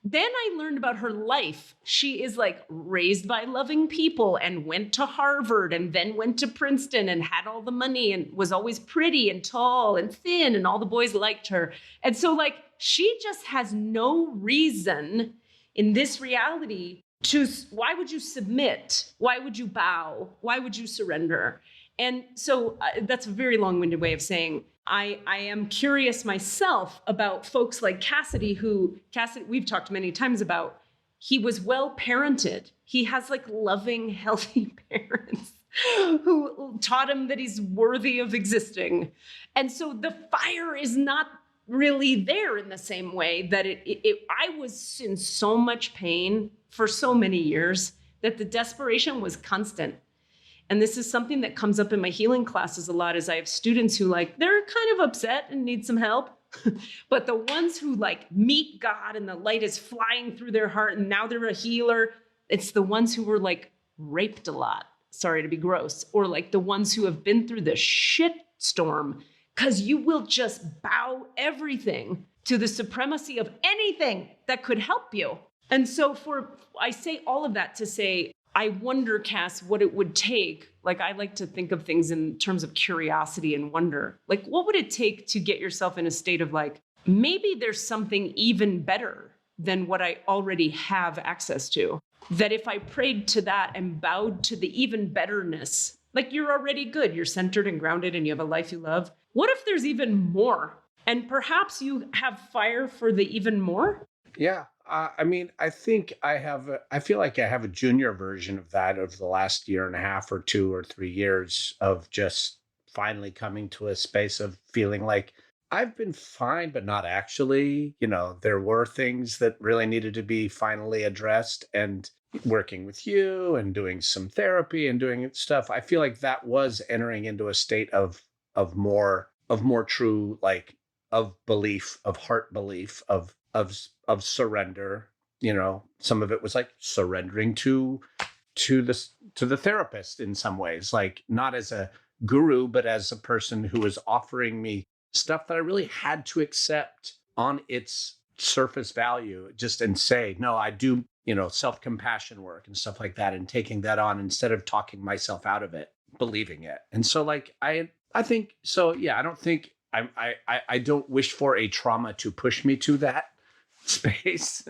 Then I learned about her life. She is like raised by loving people and went to Harvard and then went to Princeton and had all the money and was always pretty and tall and thin and all the boys liked her. And so like, she just has no reason in this reality why would you submit? Why would you bow? Why would you surrender? And so that's a very long-winded way of saying I am curious myself about folks like Cassidy, we've talked many times about. He was well parented. He has like loving, healthy parents who taught him that he's worthy of existing. And so the fire is not really there in the same way that I was in so much pain for so many years that the desperation was constant. And this is something that comes up in my healing classes a lot, is I have students who they're kind of upset and need some help. But the ones who meet God and the light is flying through their heart and now they're a healer, it's the ones who were raped a lot. Sorry to be gross. Or the ones who have been through the shit storm, because you will just bow everything to the supremacy of anything that could help you. And so I say all of that to say, I wonder, Cass, what it would take. I like to think of things in terms of curiosity and wonder. What would it take to get yourself in a state of maybe there's something even better than what I already have access to? That if I prayed to that and bowed to the even betterness, you're already good, you're centered and grounded and you have a life you love. What if there's even more? And perhaps you have fire for the even more? Yeah. I think I feel like I have a junior version of that over the last year and a half or 2 or 3 years of just finally coming to a space of feeling like I've been fine, but not actually. There were things that really needed to be finally addressed, and working with you and doing some therapy and doing stuff. I feel like that was entering into a state of more true, of belief, of heart belief, of surrender. Some of it was surrendering to the therapist in some ways, not as a guru, but as a person who was offering me stuff that I really had to accept on its surface value, and say, no, I do, self-compassion work and stuff like that, and taking that on instead of talking myself out of it, believing it. And so I think so. Yeah, I don't think I don't wish for a trauma to push me to that space.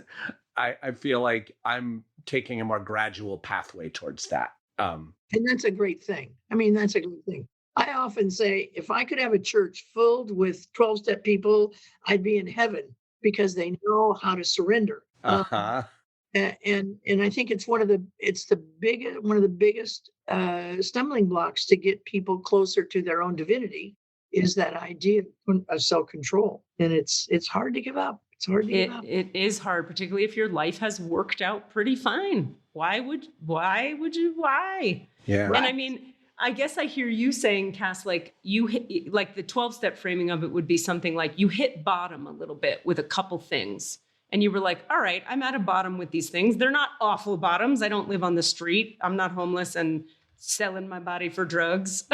I feel like I'm taking a more gradual pathway towards that. And that's a great thing. That's a great thing. I often say, if I could have a church filled with 12-step people, I'd be in heaven, because they know how to surrender. Uh-huh. And I think it's one of the biggest stumbling blocks to get people closer to their own divinity, is that idea of self-control. And it's hard to give up. It's hard to give up. It is hard, particularly if your life has worked out pretty fine. Why would you? Yeah. Right. And I guess I hear you saying, Cass, you hit, the 12-step framing of it would be something like you hit bottom a little bit with a couple things. And you were like, all right, I'm at a bottom with these things. They're not awful bottoms. I don't live on the street. I'm not homeless and selling my body for drugs.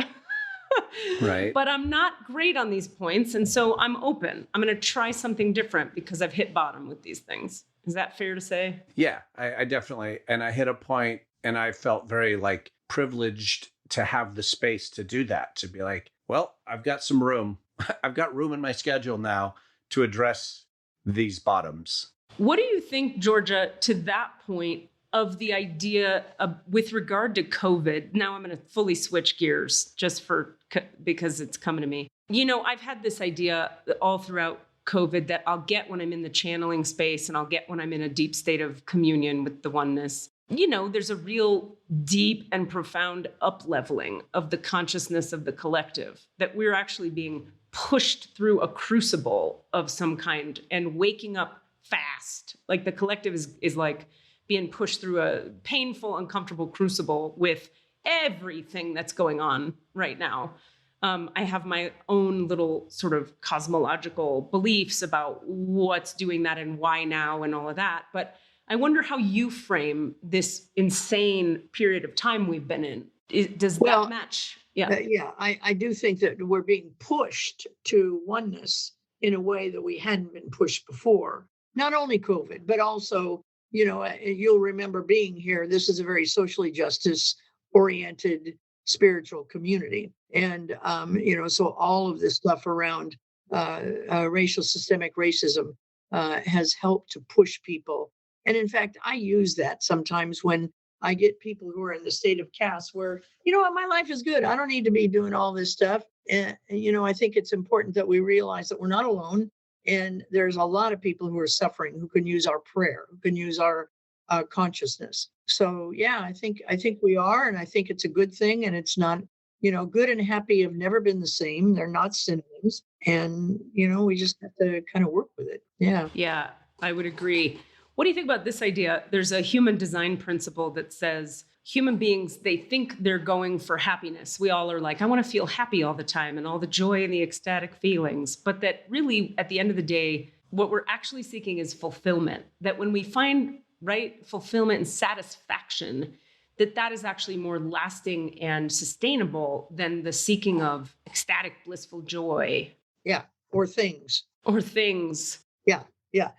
Right. But I'm not great on these points. And so I'm open. I'm going to try something different because I've hit bottom with these things. Is that fair to say? Yeah, I definitely. And I hit a point and I felt very privileged to have the space to do that, to be like, well, I've got some room. I've got room in my schedule now to address these bottoms. What do you think, Georgia, to that point of the idea of, with regard to COVID? Now I'm going to fully switch gears because it's coming to me. I've had this idea all throughout COVID that I'll get when I'm in the channeling space, and I'll get when I'm in a deep state of communion with the oneness. There's a real deep and profound up-leveling of the consciousness of the collective, that we're actually being pushed through a crucible of some kind and waking up fast. The collective is being pushed through a painful, uncomfortable crucible with everything that's going on right now. I have my own little sort of cosmological beliefs about what's doing that and why now and all of that. But I wonder how you frame this insane period of time we've been in. Does that match? Yeah. I do think that we're being pushed to oneness in a way that we hadn't been pushed before. Not only COVID, but also, you'll remember being here. This is a very socially justice-oriented spiritual community. And, so all of this stuff around racial systemic racism has helped to push people. And in fact, I use that sometimes when I get people who are in the state of Cass where, you know what, my life is good. I don't need to be doing all this stuff. And, I think it's important that we realize that we're not alone. And there's a lot of people who are suffering who can use our prayer, who can use our consciousness. So, yeah, I think we are. And I think it's a good thing. And it's not, good and happy have never been the same. They're not synonyms. And, we just have to kind of work with it. Yeah. Yeah, I would agree. What do you think about this idea? There's a human design principle that says human beings, they think they're going for happiness. We all are like, I want to feel happy all the time and all the joy and the ecstatic feelings. But that really, at the end of the day, what we're actually seeking is fulfillment. That when we find fulfillment and satisfaction, that is actually more lasting and sustainable than the seeking of ecstatic, blissful joy. Yeah, or things. Yeah. Yeah.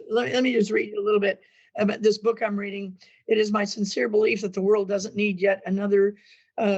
Let me just read a little bit about this book I'm reading. It is my sincere belief that the world doesn't need yet another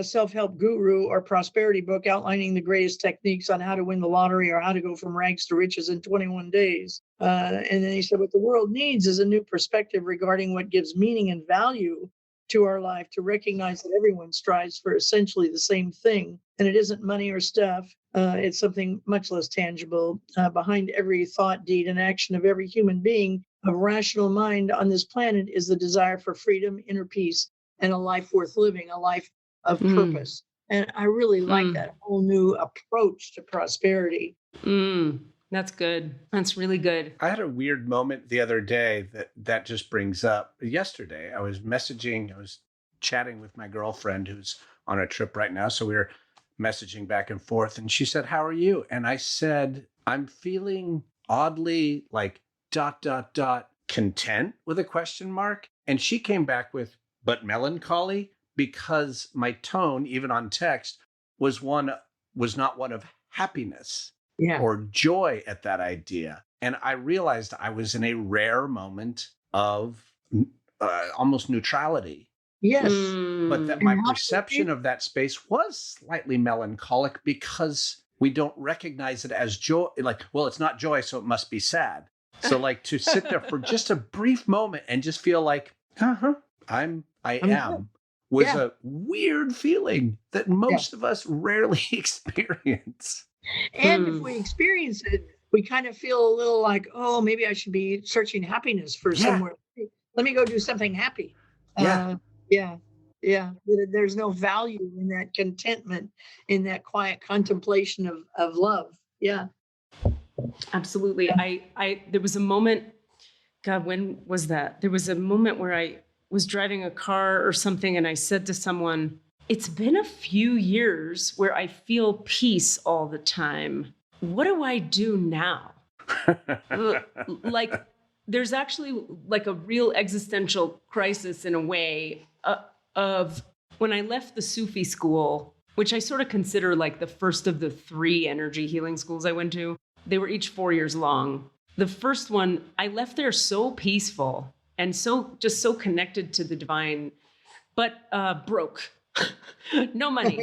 self-help guru or prosperity book outlining the greatest techniques on how to win the lottery or how to go from rags to riches in 21 days. And then he said, what the world needs is a new perspective regarding what gives meaning and value to our life, to recognize that everyone strives for essentially the same thing. And it isn't money or stuff. It's something much less tangible. Behind every thought, deed, and action of every human being of rational mind on this planet is the desire for freedom, inner peace, and a life worth living, a life of purpose. And I really like that whole new approach to prosperity. That's good. That's really good. I had a weird moment the other day that just brings up. Yesterday, I was chatting with my girlfriend who's on a trip right now. So we were messaging back and forth. And she said, how are you? And I said, I'm feeling oddly like ... content with a question mark. And she came back with, but melancholy, because my tone, even on text, was not one of happiness. Yeah. Or joy at that idea. And I realized I was in a rare moment of almost neutrality. Yes. But that my perception of that space was slightly melancholic because we don't recognize it as joy. Like, well, it's not joy, so it must be sad. So like to sit there for just a brief moment and just feel like, I am, was a weird feeling that most of us rarely experience. And if we experience it, we kind of feel a little like, oh, maybe I should be searching happiness for somewhere. Let me go do something happy. Yeah. There's no value in that contentment, in that quiet contemplation of love. Yeah. Absolutely. I there was a moment, God, when was that? There was a moment where I was driving a car or something and I said to someone, it's been a few years where I feel peace all the time. What do I do now? Like, there's actually like a real existential crisis in a way of when I left the Sufi school, which I sort of consider like the first of the 3 energy healing schools I went to. They were each 4 years long. The first one, I left there so peaceful and so connected to the divine, but broke. No money.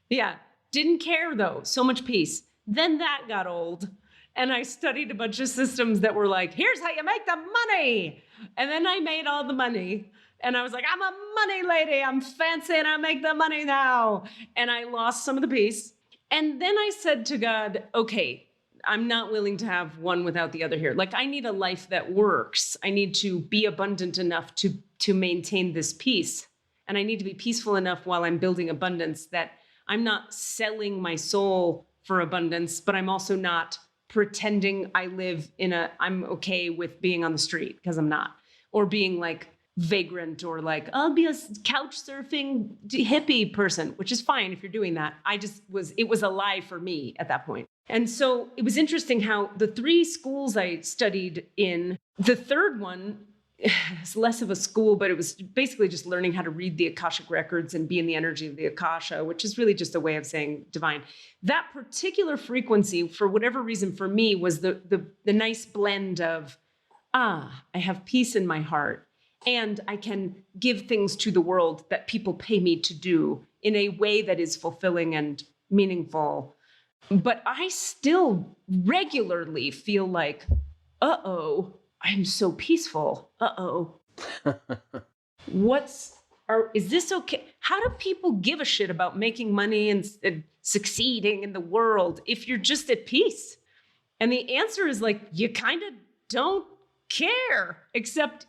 Yeah. Didn't care though. So much peace. Then that got old. And I studied a bunch of systems that were like, here's how you make the money. And then I made all the money. And I was like, I'm a money lady. I'm fancy and I make the money now. And I lost some of the peace. And then I said to God, okay, I'm not willing to have one without the other here. Like, I need a life that works. I need to be abundant enough to maintain this peace. And I need to be peaceful enough while I'm building abundance that I'm not selling my soul for abundance, but I'm also not pretending I'm okay with being on the street, because I'm not, or being like vagrant or like, I'll be a couch surfing hippie person, which is fine if you're doing that. It was a lie for me at that point. And so it was interesting how the 3 schools I studied in, the third one, it's less of a school, but it was basically just learning how to read the Akashic records and be in the energy of the Akasha, which is really just a way of saying divine. That particular frequency, for whatever reason, for me, was the nice blend of, I have peace in my heart, and I can give things to the world that people pay me to do in a way that is fulfilling and meaningful. But I still regularly feel like, I'm so peaceful. is this okay? How do people give a shit about making money and succeeding in the world if you're just at peace? And the answer is like, you kind of don't care, except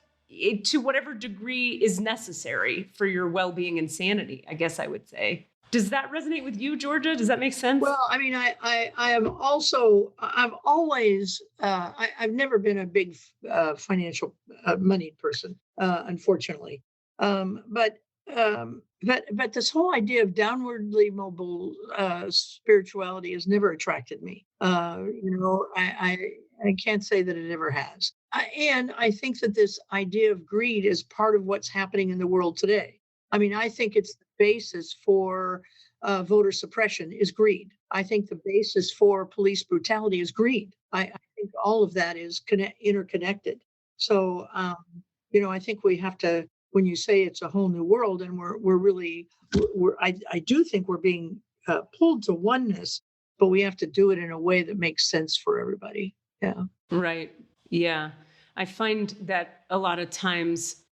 to whatever degree is necessary for your well-being and sanity, I guess I would say. Does that resonate with you, Georgia? Does that make sense? Well, I mean, I've never been a big financial moneyed person, unfortunately. But this whole idea of downwardly mobile spirituality has never attracted me. I can't say that it ever has. And I think that this idea of greed is part of what's happening in the world today. I mean, I think it's the basis for voter suppression is greed. I think the basis for police brutality is greed. I think all of that is interconnected. So, I think we have to, when you say it's a whole new world, and I do think we're being pulled to oneness, but we have to do it in a way that makes sense for everybody. Yeah. Right. Yeah. I find that a lot of times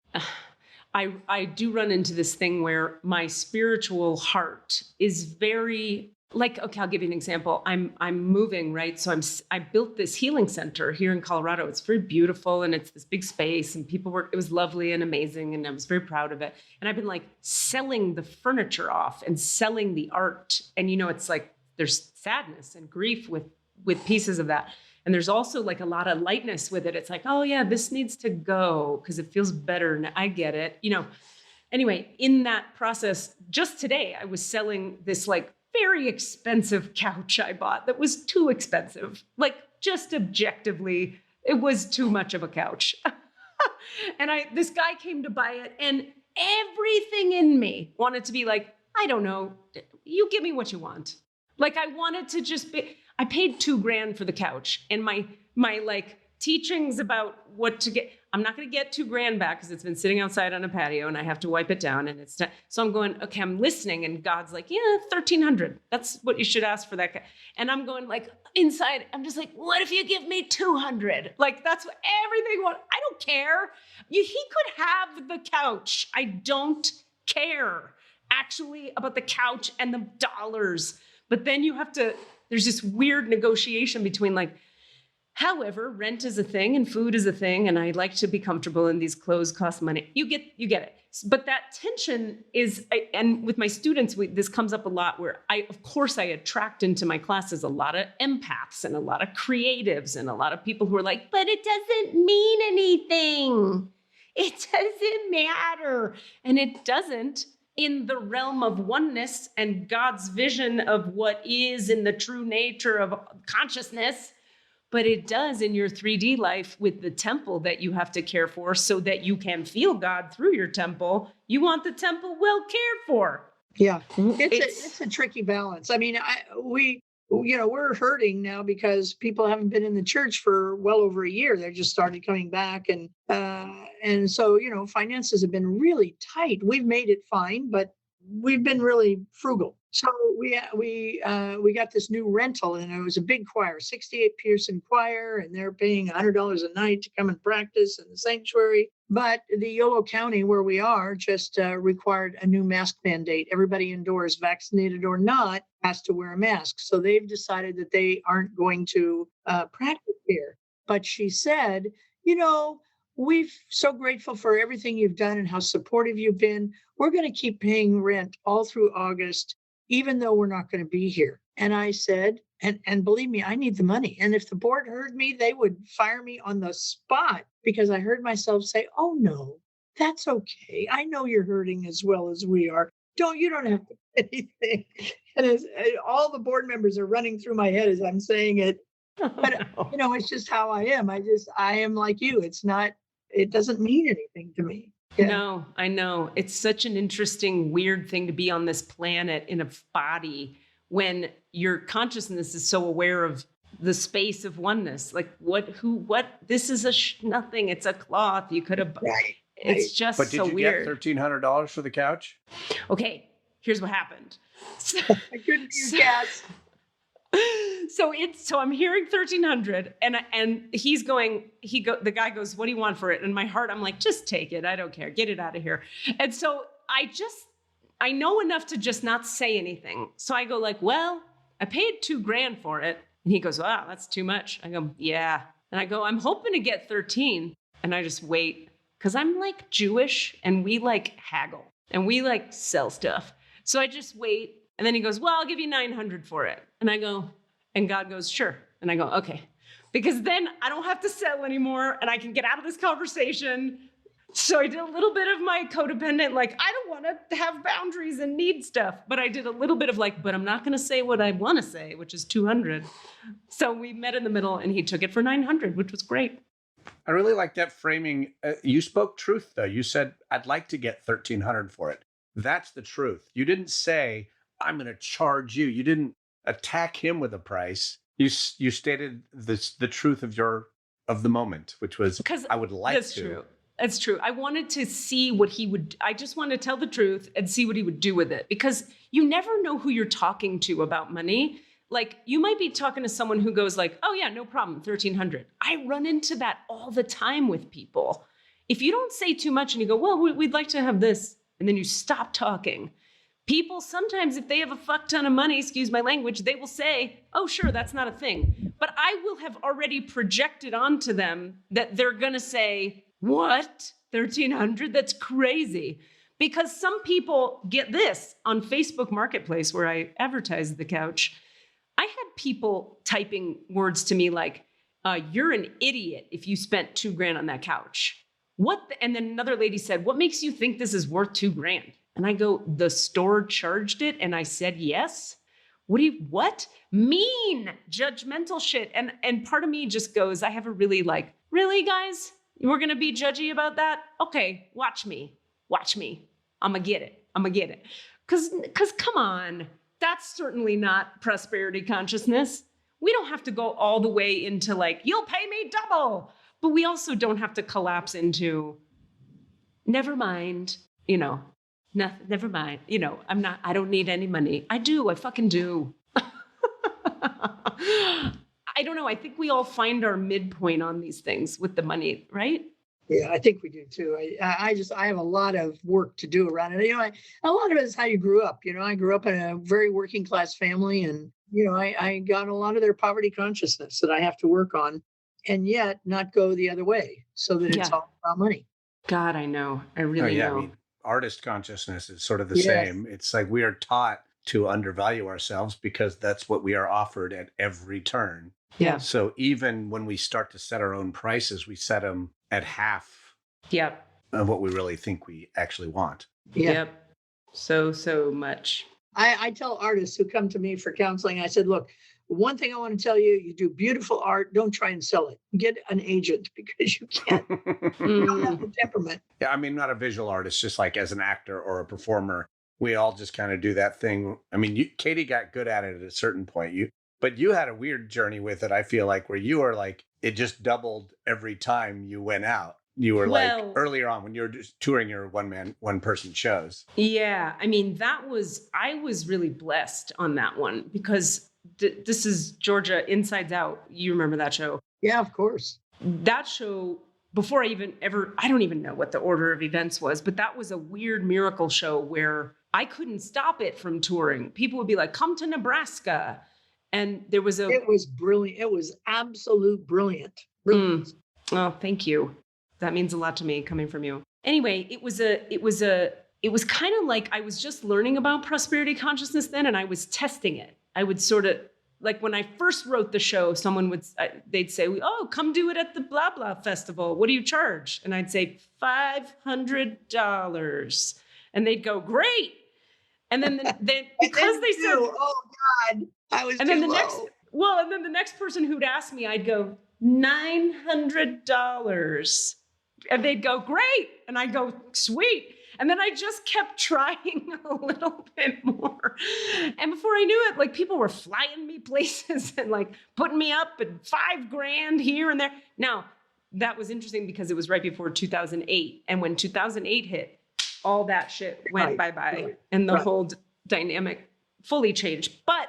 I do run into this thing where my spiritual heart is very like, okay, I'll give you an example. I'm moving, right? So I built this healing center here in Colorado. It's very beautiful and it's this big space and it was lovely and amazing. And I was very proud of it. And I've been like selling the furniture off and selling the art. And it's like, there's sadness and grief with pieces of that. And there's also like a lot of lightness with it. It's like, oh yeah, this needs to go because it feels better. And I get it. Anyway, in that process, just today, I was selling this like very expensive couch I bought that was too expensive. Like just objectively, it was too much of a couch. And this guy came to buy it and everything in me wanted to be like, I don't know, you give me what you want. Like I wanted to just be, I paid $2,000 for the couch and my like teachings about what to get. I'm not going to get $2,000 back because it's been sitting outside on a patio and I have to wipe it down and it's so I'm going, okay, I'm listening and God's like, yeah, $1,300. That's what you should ask for that guy. And I'm going like inside, I'm just like, what if you give me $200? Like that's what everything was. I don't care. He could have the couch. I don't care actually about the couch and the dollars. But then there's this weird negotiation between like, however, rent is a thing and food is a thing. And I like to be comfortable and these clothes cost money. You get it. But that tension is, and with my students, this comes up a lot where I attract into my classes a lot of empaths and a lot of creatives and a lot of people who are like, but it doesn't mean anything. It doesn't matter. And it doesn't. In the realm of oneness and God's vision of what is in the true nature of consciousness, but it does in your 3D life with the temple that you have to care for so that you can feel God through your temple. You want the temple well cared for. Yeah, it's a tricky balance. I mean, we're hurting now because people haven't been in the church for well over a year. They just started coming back. And so, finances have been really tight. We've made it fine, but we've been really frugal. So we got this new rental and it was a big choir, 68-person choir, and they're paying $100 a night to come and practice in the sanctuary. But the Yolo County where we are just required a new mask mandate. Everybody indoors, vaccinated or not, has to wear a mask. So they've decided that they aren't going to practice here. But she said, we're so grateful for everything you've done and how supportive you've been. We're going to keep paying rent all through August, even though we're not going to be here. And I said, and believe me, I need the money. And if the board heard me, they would fire me on the spot because I heard myself say, oh no, that's okay. I know you're hurting as well as we are. You don't have to do anything. And all the board members are running through my head as I'm saying it. But, it's just how I am. I am like you. It doesn't mean anything to me. Yeah. No, I know. It's such an interesting, weird thing to be on this planet in a body when your consciousness is so aware of the space of oneness. Like this is nothing. It's a cloth. You could have, right. It's just so weird. But did you get $1,300 for the couch? Okay, here's what happened. I couldn't use gas. So I'm hearing 1,300 and the guy goes, what do you want for it? And in my heart, I'm like, just take it. I don't care. Get it out of here. And so I know enough to just not say anything. So I go like, well, I paid $2,000 for it. And he goes, wow, that's too much. I go, yeah. And I go, I'm hoping to get 13. And I just wait because I'm like Jewish and we like haggle and we like sell stuff. So I just wait. And then he goes, well, I'll give you 900 for it. And I go, and God goes, sure. And I go, okay. Because then I don't have to sell anymore and I can get out of this conversation. So I did a little bit of my codependent, like, I don't want to have boundaries and need stuff. But I did a little bit of like, but I'm not going to say what I want to say, which is 200. So we met in the middle and he took it for 900, which was great. I really like that framing. You spoke truth, though. You said, I'd like to get 1,300 for it. That's the truth. You didn't say, I'm going to charge you. You didn't attack him with a price. You stated the truth of the moment, which was, I would like that's to. True. That's true. I wanted to see what he would, I just wanted to tell the truth and see what he would do with it, because you never know who you're talking to about money. Like, you might be talking to someone who goes like, oh yeah, no problem, 1,300. I run into that all the time with people. If you don't say too much and you go, well, we'd like to have this, and then you stop talking, people sometimes, if they have a fuck ton of money, excuse my language, they will say, oh sure, that's not a thing. But I will have already projected onto them that they're gonna say, what? 1,300? That's crazy. Because some people get this on Facebook Marketplace where I advertise the couch. I had people typing words to me like, you're an idiot if you spent $2,000 on that couch. And then another lady said, what makes you think this is worth $2,000? And I go, the store charged it. And I said, yes. What? Mean, judgmental shit. And part of me just goes, I have a really like, really guys? We're going to be judgy about that? Okay, watch me. I'm going to get it. Because come on, that's certainly not prosperity consciousness. We don't have to go all the way into like, you'll pay me double. But we also don't have to collapse into, never mind, never mind. I don't need any money. I fucking do. I don't know. I think we all find our midpoint on these things with the money, right? Yeah, I think we do too. I have a lot of work to do around it. A lot of it is how you grew up. I grew up in a very working class family, and I got a lot of their poverty consciousness that I have to work on, and yet not go the other way so that it's all about money. God, I know. I really know. I mean, artist consciousness is sort of the same. It's like we are taught to undervalue ourselves because that's what we are offered at every turn. Yeah. So even when we start to set our own prices, we set them at half of what we really think we actually want. Yeah. Yep. So much. I tell artists who come to me for counseling, I said, look, one thing I want to tell you, you do beautiful art. Don't try and sell it. Get an agent because you can't. You don't have the temperament. Yeah, I mean, not a visual artist, just like as an actor or a performer, we all just kind of do that thing. I mean, Katie got good at it at a certain point. But you had a weird journey with it, I feel like, where you were like, it just doubled every time you went out. You were like earlier on when you were just touring your one person shows. Yeah. I mean, I was really blessed on that one because this is Georgia Insides Out. You remember that show? Yeah, of course. That show, before I don't even know what the order of events was, but that was a weird miracle show where I couldn't stop it from touring. People would be like, come to Nebraska. And there was it was brilliant. It was absolute brilliant. Oh, thank you. That means a lot to me coming from you. Anyway, it was kind of like I was just learning about prosperity consciousness then, and I was testing it. I would sort of, like when I first wrote the show, they'd say, oh, come do it at the blah, blah festival. What do you charge? And I'd say $500. And they'd go, great. And then because they said, oh God, I was and then the next person who'd ask me, I'd go $900, and they'd go great, and I'd go sweet, and then I just kept trying a little bit more, and before I knew it, like people were flying me places and like putting me up at $5,000 here and there. Now that was interesting because it was right before 2008, and when 2008 hit, all that shit went bye-bye, and the whole dynamic fully changed. But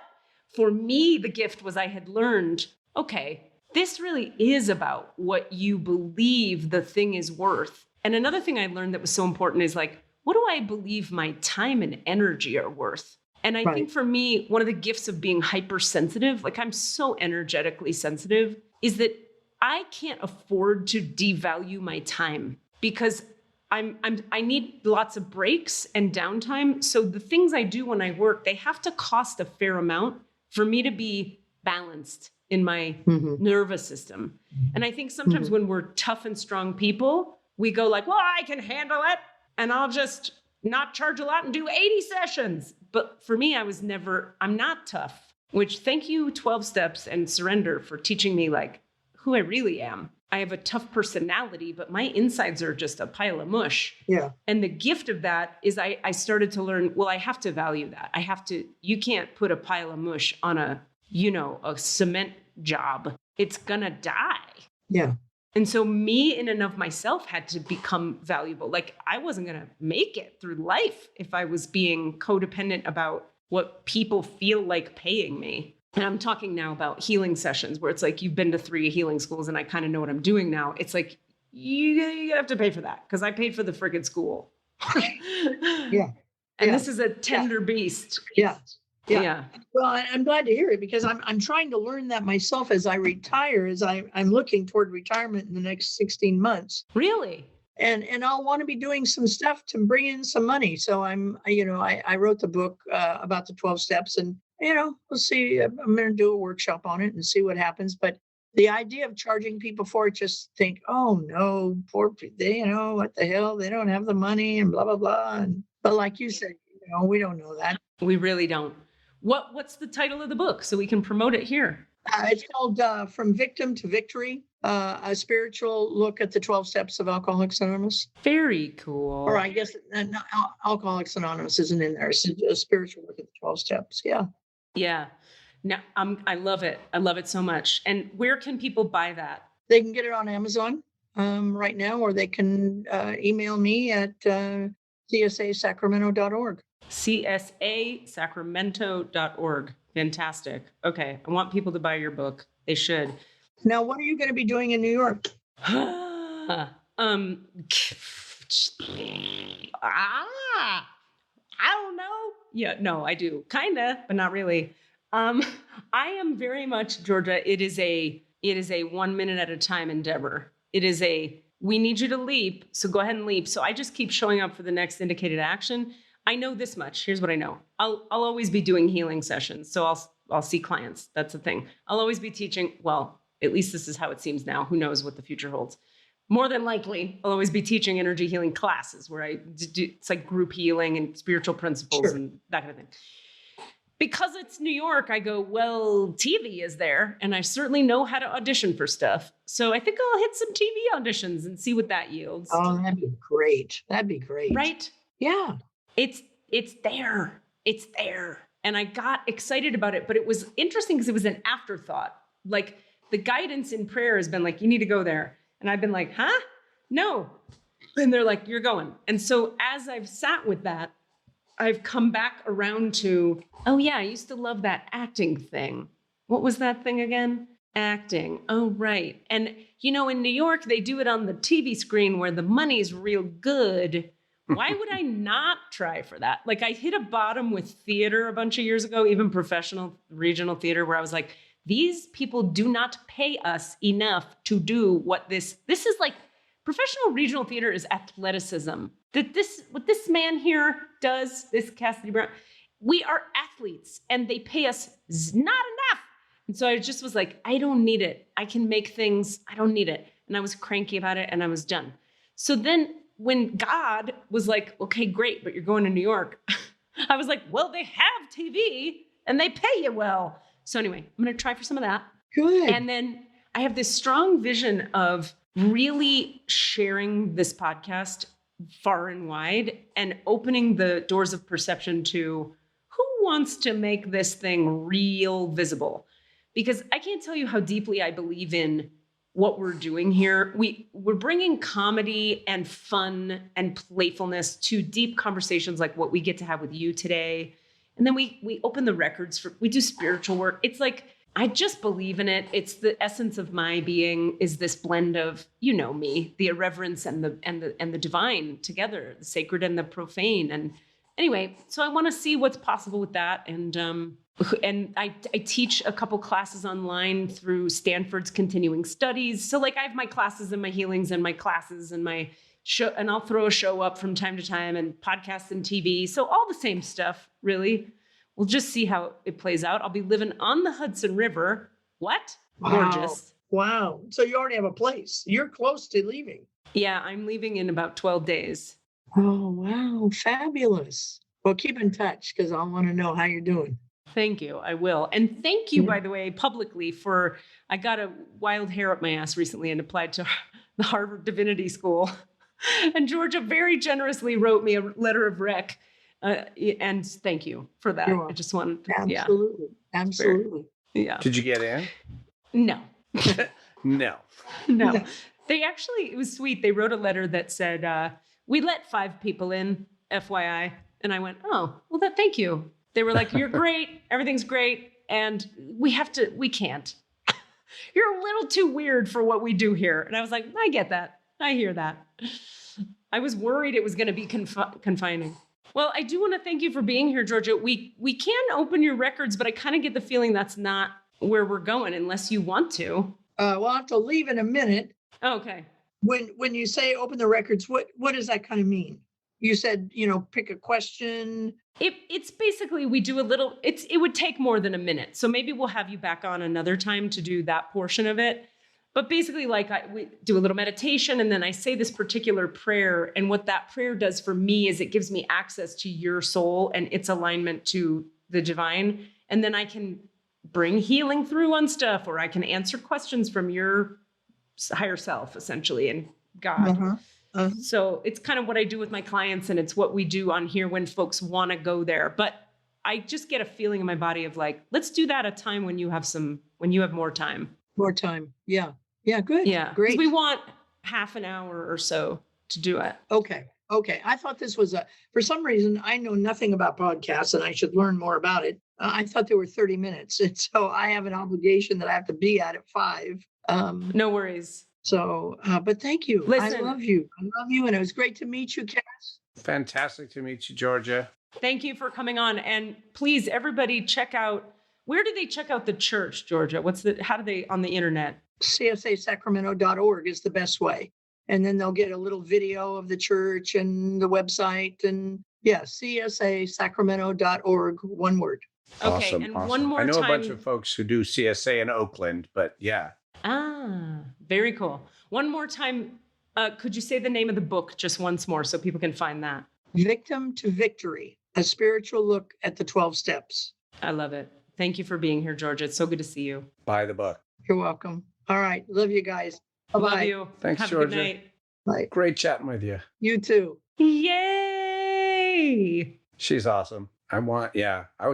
for me, the gift was I had learned, okay, this really is about what you believe the thing is worth. And another thing I learned that was so important is like, what do I believe my time and energy are worth? And I think for me, one of the gifts of being hypersensitive, like I'm so energetically sensitive, is that I can't afford to devalue my time because I need lots of breaks and downtime. So the things I do when I work, they have to cost a fair amount for me to be balanced in my nervous system. And I think sometimes when we're tough and strong people, we go like, well, I can handle it and I'll just not charge a lot and do 80 sessions. But for me, I'm not tough, which thank you 12 steps and surrender for teaching me like who I really am. I have a tough personality, but my insides are just a pile of mush. Yeah. And the gift of that is I started to learn, well, I have to value that. You can't put a pile of mush on a cement job. It's gonna die. Yeah. And so me in and of myself had to become valuable. Like I wasn't going to make it through life if I was being codependent about what people feel like paying me. And I'm talking now about healing sessions where it's like, you've been to 3 healing schools and I kind of know what I'm doing now. It's like, you have to pay for that because I paid for the friggin' school. Yeah. And this is a tender beast. Yeah. Yeah. Well, I'm glad to hear it because I'm trying to learn that myself as I retire, as I'm looking toward retirement in the next 16 months. Really? And I'll want to be doing some stuff to bring in some money. So I wrote the book about the 12 steps and, we'll see. I'm going to do a workshop on it and see what happens. But the idea of charging people for it, just think, oh no, poor people, what the hell? They don't have the money and blah, blah, blah. But like you said, we don't know that. We really don't. What's the title of the book so we can promote it here? It's called From Victim to Victory, a spiritual look at the 12 steps of Alcoholics Anonymous. Very cool. Or I guess Alcoholics Anonymous isn't in there. It's a spiritual look at the 12 steps. Yeah. Yeah. No, I love it. I love it so much. And where can people buy that? They can get it on Amazon right now, or they can email me at csasacramento.org. csasacramento.org. Fantastic. Okay. I want people to buy your book. They should. Now, what are you going to be doing in New York? I don't know. Yeah, no, I do. Kinda, but not really. I am very much, Georgia, it is a 1 minute at a time endeavor. It is we need you to leap. So go ahead and leap. So I just keep showing up for the next indicated action. I know this much. Here's what I know. I'll always be doing healing sessions. So I'll see clients. That's the thing. I'll always be teaching. Well, at least this is how it seems now. Who knows what the future holds? More than likely, I'll always be teaching energy healing classes where I do, it's like group healing and spiritual principles and that kind of thing. Because it's New York, I go, well, TV is there, and I certainly know how to audition for stuff. So I think I'll hit some TV auditions and see what that yields. Oh, that'd be great. That'd be great. Right? Yeah. It's there. It's there. And I got excited about it, but it was interesting because it was an afterthought. Like the guidance in prayer has been like, you need to go there. And I've been like, huh? No. And they're like, you're going. And so as I've sat with that, I've come back around to, oh yeah, I used to love that acting thing. What was that thing again? Acting. Oh, right. And in New York, they do it on the TV screen where the money's real good. Why would I not try for that? Like I hit a bottom with theater a bunch of years ago, even professional regional theater, where I was like, these people do not pay us enough to do what this is like. Professional regional theater is athleticism. What this man here does, this Cassidy Brown, we are athletes and they pay us not enough. And so I just was like, I don't need it. I can make things. I don't need it. And I was cranky about it and I was done. So then when God was like, okay, great, but you're going to New York. I was like, well, they have TV and they pay you well. So anyway, I'm going to try for some of that. Good. And then I have this strong vision of really sharing this podcast far and wide and opening the doors of perception to who wants to make this thing real visible. Because I can't tell you how deeply I believe in what we're doing here. We're bringing comedy and fun and playfulness to deep conversations like what we get to have with you today And then we open the records we do spiritual work. It's like, I just believe in it. It's the essence of my being is this blend of, you know me, the irreverence and the divine together, the sacred and the profane. And anyway, so I want to see what's possible with that. And I teach a couple classes online through Stanford's continuing studies. So like I have my classes and my healings and my classes and my show, and I'll throw a show up from time to time and podcasts and TV. So all the same stuff, really. We'll just see how it plays out. I'll be living on the Hudson River. What? Wow. Gorgeous. Wow. So you already have a place. You're close to leaving. Yeah, I'm leaving in about 12 days. Oh, wow. Fabulous. Well, keep in touch because I want to know how you're doing. Thank you. I will. And thank you, by the way, publicly I got a wild hair up my ass recently and applied to the Harvard Divinity School. And Georgia very generously wrote me a letter of rec. And thank you for that. I just wanted to, absolutely. Yeah. Absolutely. Yeah. Did you get in? No. No. No. They actually, it was sweet. They wrote a letter that said, we let 5 people in, FYI. And I went, oh, well, thank you. They were like, you're great. Everything's great. And we can't. You're a little too weird for what we do here. And I was like, I get that. I hear that. I was worried it was going to be confining. Well, I do want to thank you for being here, Georgia. We can open your records, but I kind of get the feeling that's not where we're going unless you want to. We'll have to leave in a minute. Okay. When you say open the records, what does that kind of mean? You said, pick a question. It's basically we do a little. It would take more than a minute, so maybe we'll have you back on another time to do that portion of it. But basically, we do a little meditation, and then I say this particular prayer. And what that prayer does for me is it gives me access to your soul and its alignment to the divine. And then I can bring healing through on stuff, or I can answer questions from your higher self, essentially, and God. So it's kind of what I do with my clients, and it's what we do on here when folks want to go there. But I just get a feeling in my body of like, let's do that at a time when you have more time. More time. Yeah. Yeah. Good. Yeah. Great. We want half an hour or so to do it. Okay. I thought this was for some reason, I know nothing about podcasts and I should learn more about it. I thought they were 30 minutes. And so I have an obligation that I have to be at 5. No worries. So, but thank you. Listen, I love you. And it was great to meet you, Cass. Fantastic to meet you, Georgia. Thank you for coming on. And please, everybody where do they check out the church, Georgia? How do they on the internet? CSAsacramento.org is the best way. And then they'll get a little video of the church and the website and CSAsacramento.org, one word. Okay. Awesome, And awesome. one more time. I know time. a bunch of folks who do CSA in Oakland, but yeah. Ah, very cool. One more time. Could you say the name of the book just once more so people can find that? Victim to Victory, a spiritual look at the 12 steps. I love it. Thank you for being here, Georgia. It's so good to see you. Buy the book. You're welcome. All right. Love you guys. Bye-bye. Love you. Thanks, Have Georgia. a good night. Bye. Great chatting with you. You too. Yay! She's awesome. I would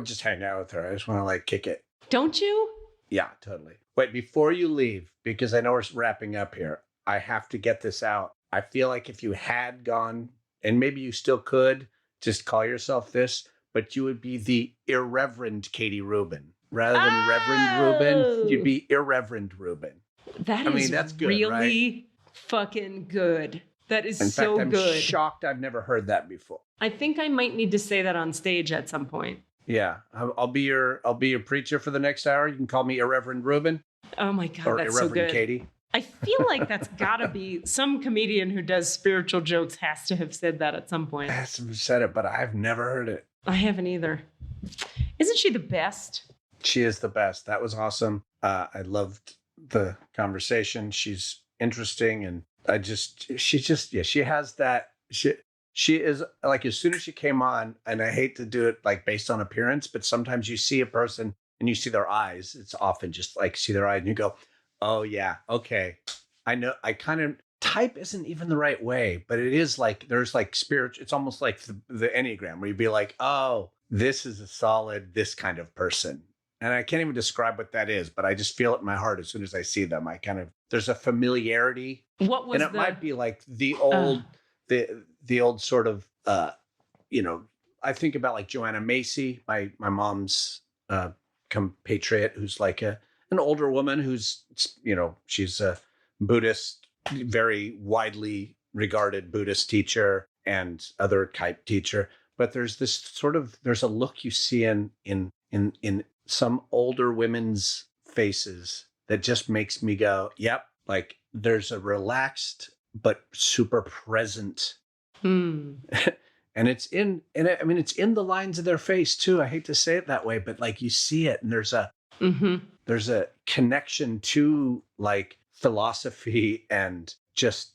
just hang out with her. I just want to kick it. Don't you? Yeah, totally. Wait, before you leave, because I know we're wrapping up here, I have to get this out. I feel like if you had gone, and maybe you still could, just call yourself this, but you would be the irreverent Katie Rubin. Rather than Reverend Rubin, you'd be irreverent Rubin. That's good, really right? Fucking good. That is In so fact, I'm good. shocked I've never heard that before. I think I might need to say that on stage at some point. Yeah, I'll be your preacher for the next hour. You can call me Irreverend Rubin. Oh my God, or that's Irreverend so good. Katie. I feel like that's gotta be some comedian who does spiritual jokes has to have said that at some point. I have said it, but I've never heard it. I haven't either. Isn't she the best? She is the best. That was awesome. I loved the conversation. She's interesting, and she has that. She is like, as soon as she came on, and I hate to do it based on appearance, but sometimes you see a person and you see their eyes. It's often just see their eyes and you go, oh yeah, okay. I know. I kind of type isn't even the right way, but it is there's spiritual. It's almost like the Enneagram, where you'd be like, oh, this is a solid, this kind of person. And I can't even describe what that is, but I just feel it in my heart as soon as I see them. There's a familiarity. What was it might be the old, the old sort of, I think about like Joanna Macy, my mom's compatriot, who's like an older woman who's, she's a Buddhist, very widely regarded Buddhist teacher and other type teacher. But there's a look you see in some older women's faces that just makes me go, yep, like there's a relaxed but super present. And it's in the lines of their face too. I hate to say it that way, but like you see it, and there's a connection to like philosophy, and just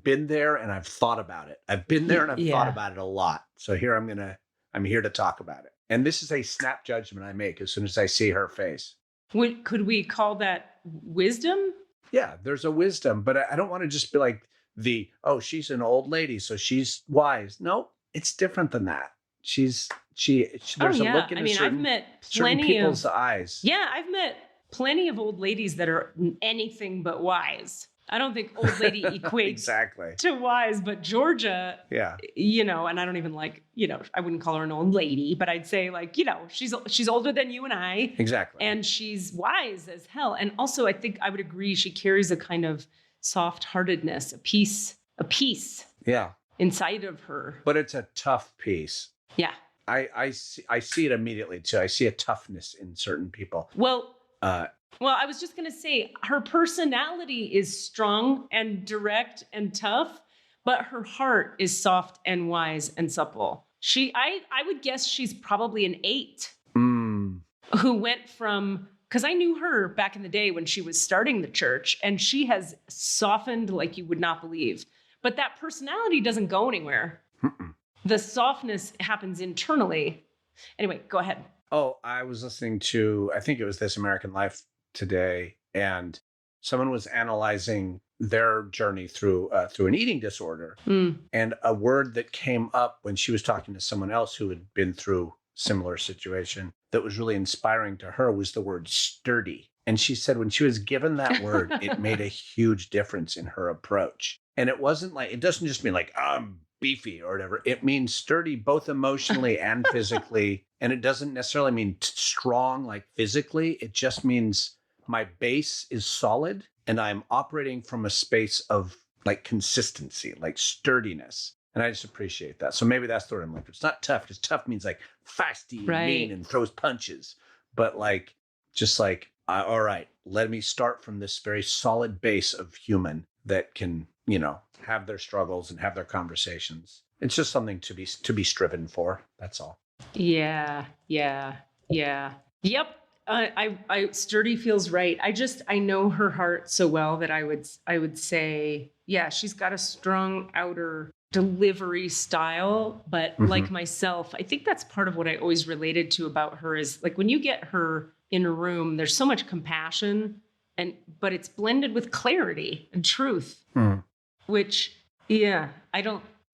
been there, and I've thought about it. I've been there and I've thought about it a lot. So here I'm here to talk about it. And this is a snap judgment I make as soon as I see her face. Could we call that wisdom? Yeah, there's a wisdom, but I don't want to just be like she's an old lady, so she's wise. No, it's different than that. There's a look in I've met certain plenty people's eyes. Yeah, I've met plenty of old ladies that are anything but wise. I don't think old lady equates exactly to wise, but Georgia, yeah, and I don't even like, I wouldn't call her an old lady, but I'd say like, she's older than you and I. Exactly. And she's wise as hell. And also I think I would agree she carries a kind of soft-heartedness, a peace yeah, inside of her. But it's a tough piece. Yeah. I see it immediately too. I see a toughness in certain people. Well, I was just going to say her personality is strong and direct and tough, but her heart is soft and wise and supple. I would guess she's probably an 8 who went from, because I knew her back in the day when she was starting the church, and she has softened like you would not believe. But that personality doesn't go anywhere. The softness happens internally. Anyway, go ahead. Oh, I was listening to, I think it was This American Life today, and someone was analyzing their journey through an eating disorder. And a word that came up when she was talking to someone else who had been through similar situation that was really inspiring to her was the word sturdy. And she said when she was given that word, it made a huge difference in her approach. And it wasn't like, it doesn't just mean like, I'm beefy or whatever. It means sturdy, both emotionally and physically. And it doesn't necessarily mean strong, like physically. It just means my base is solid and I'm operating from a space of like consistency, like sturdiness. And I just appreciate that. So maybe that's the word I'm like, it's not tough, because tough means like feisty and mean and throws punches. But like, just like, all right, let me start from this very solid base of human that can, have their struggles and have their conversations. It's just something to be striven for. That's all. Yeah. Yep. I sturdy feels right. I know her heart so well that I would say, yeah, she's got a strong outer delivery style, but like myself, I think that's part of what I always related to about her is like when you get her in a room, there's so much compassion but it's blended with clarity and truth, which, I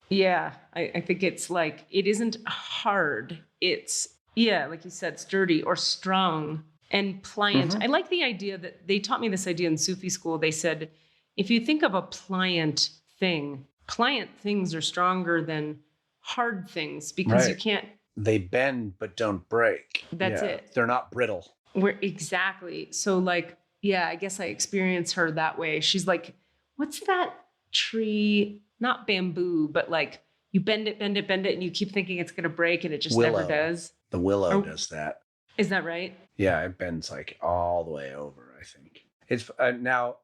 think it's like, it isn't hard. It's, like you said, sturdy or strong and pliant. I like the idea that they taught me this idea in Sufi school. They said, if you think of a pliant things are stronger than hard things because you can't. They bend, but don't break. That's it. They're not brittle. Exactly. So like, I guess I experience her that way. She's like, what's that tree? Not bamboo, but like you bend it, and you keep thinking it's going to break and it just never does. The willow does that. Is that right? Yeah, it bends like all the way over, I think. It's now,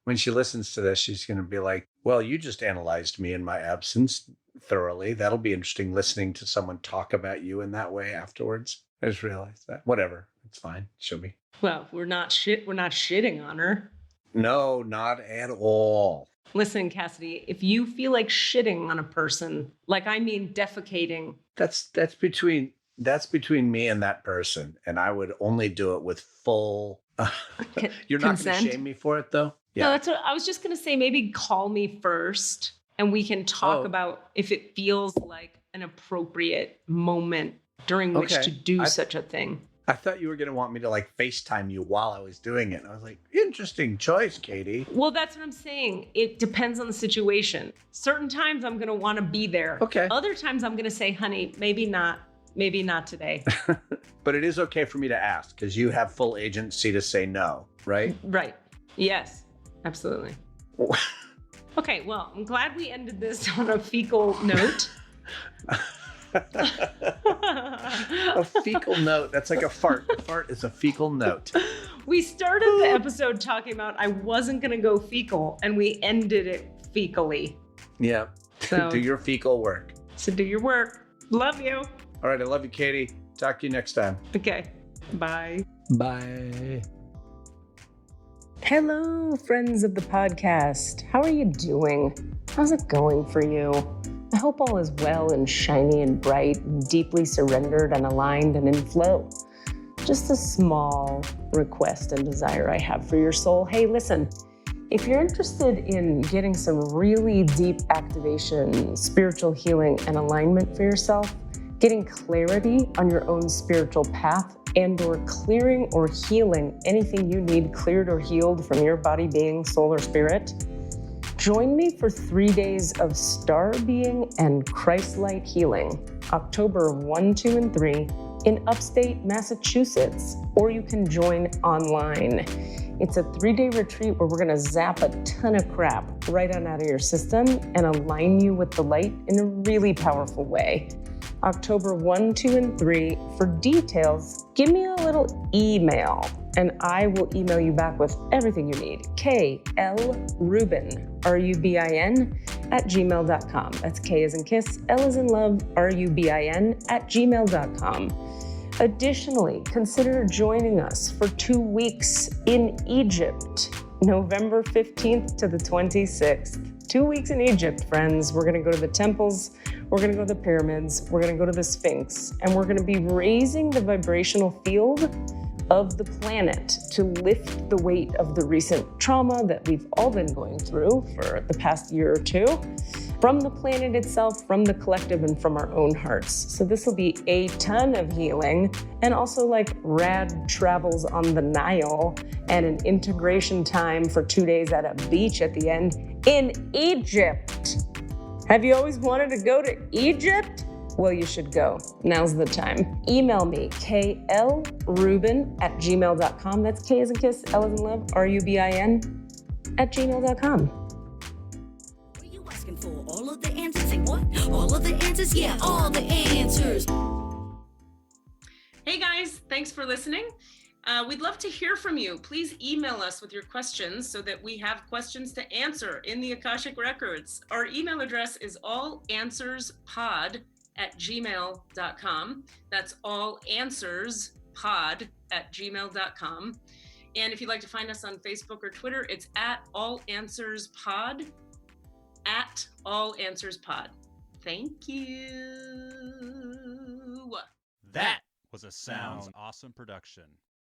when she listens to this, she's going to be like, well, you just analyzed me in my absence thoroughly. That'll be interesting listening to someone talk about you in that way afterwards. I just realized that. Whatever. It's fine. She'll be. Well, we're not shitting on her. No, not at all. Listen, Cassidy, if you feel like shitting on a person, like I mean defecating. That's between me and that person. And I would only do it with full you're not going to shame me for it though? Yeah. No, that's what I was just going to say. Maybe call me first and we can talk about if it feels like an appropriate moment during which to do such a thing. I thought you were going to want me to like FaceTime you while I was doing it. And I was like, interesting choice, Katie. Well, that's what I'm saying. It depends on the situation. Certain times I'm going to want to be there. Okay. Other times I'm going to say, honey, maybe not today. But it is okay for me to ask because you have full agency to say no, right? Right. Yes, absolutely. Okay, well, I'm glad we ended this on a fecal note. A fecal note. That's like a fart. A fart is a fecal note. We started the episode talking about I wasn't going to go fecal, and we ended it fecally. Yeah. So, do your fecal work. So do your work. Love you. All right. I love you, Katie. Talk to you next time. Okay. Bye. Bye. Hello, friends of the podcast. How are you doing? How's it going for you? I hope all is well and shiny and bright and deeply surrendered and aligned and in flow. Just a small request and desire I have for your soul. Hey, listen, if you're interested in getting some really deep activation, spiritual healing, and alignment for yourself, getting clarity on your own spiritual path, and/or clearing or healing anything you need cleared or healed from your body, being, soul, or spirit, join me for 3 days of star being and Christ-light healing, October 1, 2, and 3 in upstate Massachusetts, or you can join online. It's a 3-day retreat where we're gonna zap a ton of crap right on out of your system and align you with the light in a really powerful way. October 1, 2, and 3. For details, give me a little email and I will email you back with everything you need. KLRubin, RUBIN, @gmail.com. That's K as in kiss, L as in love, RUBIN, @gmail.com. Additionally, consider joining us for 2 weeks in Egypt, November 15th to the 26th. 2 weeks in Egypt, friends. We're going to go to the temples, we're going to go to the pyramids, we're going to go to the Sphinx, and we're going to be raising the vibrational field of the planet to lift the weight of the recent trauma that we've all been going through for the past year or two, from the planet itself, from the collective, and from our own hearts. So this will be a ton of healing and also like rad travels on the Nile and an integration time for 2 days at a beach at the end in Egypt. Have you always wanted to go to Egypt? Well, you should go. Now's the time. Email me, klrubin @gmail.com. That's K as in kiss, L as in love, RUBIN @gmail.com. What are you asking for? All of the answers? Say what? All of the answers? Yeah, all the answers. Hey guys, thanks for listening. We'd love to hear from you. Please email us with your questions so that we have questions to answer in the Akashic Records. Our email address is allanswerspod@gmail.com. That's allanswerspod@gmail.com. And if you'd like to find us on Facebook or Twitter, it's @allanswerspod, @allanswerspod. Thank you. That was a Sounds Awesome production.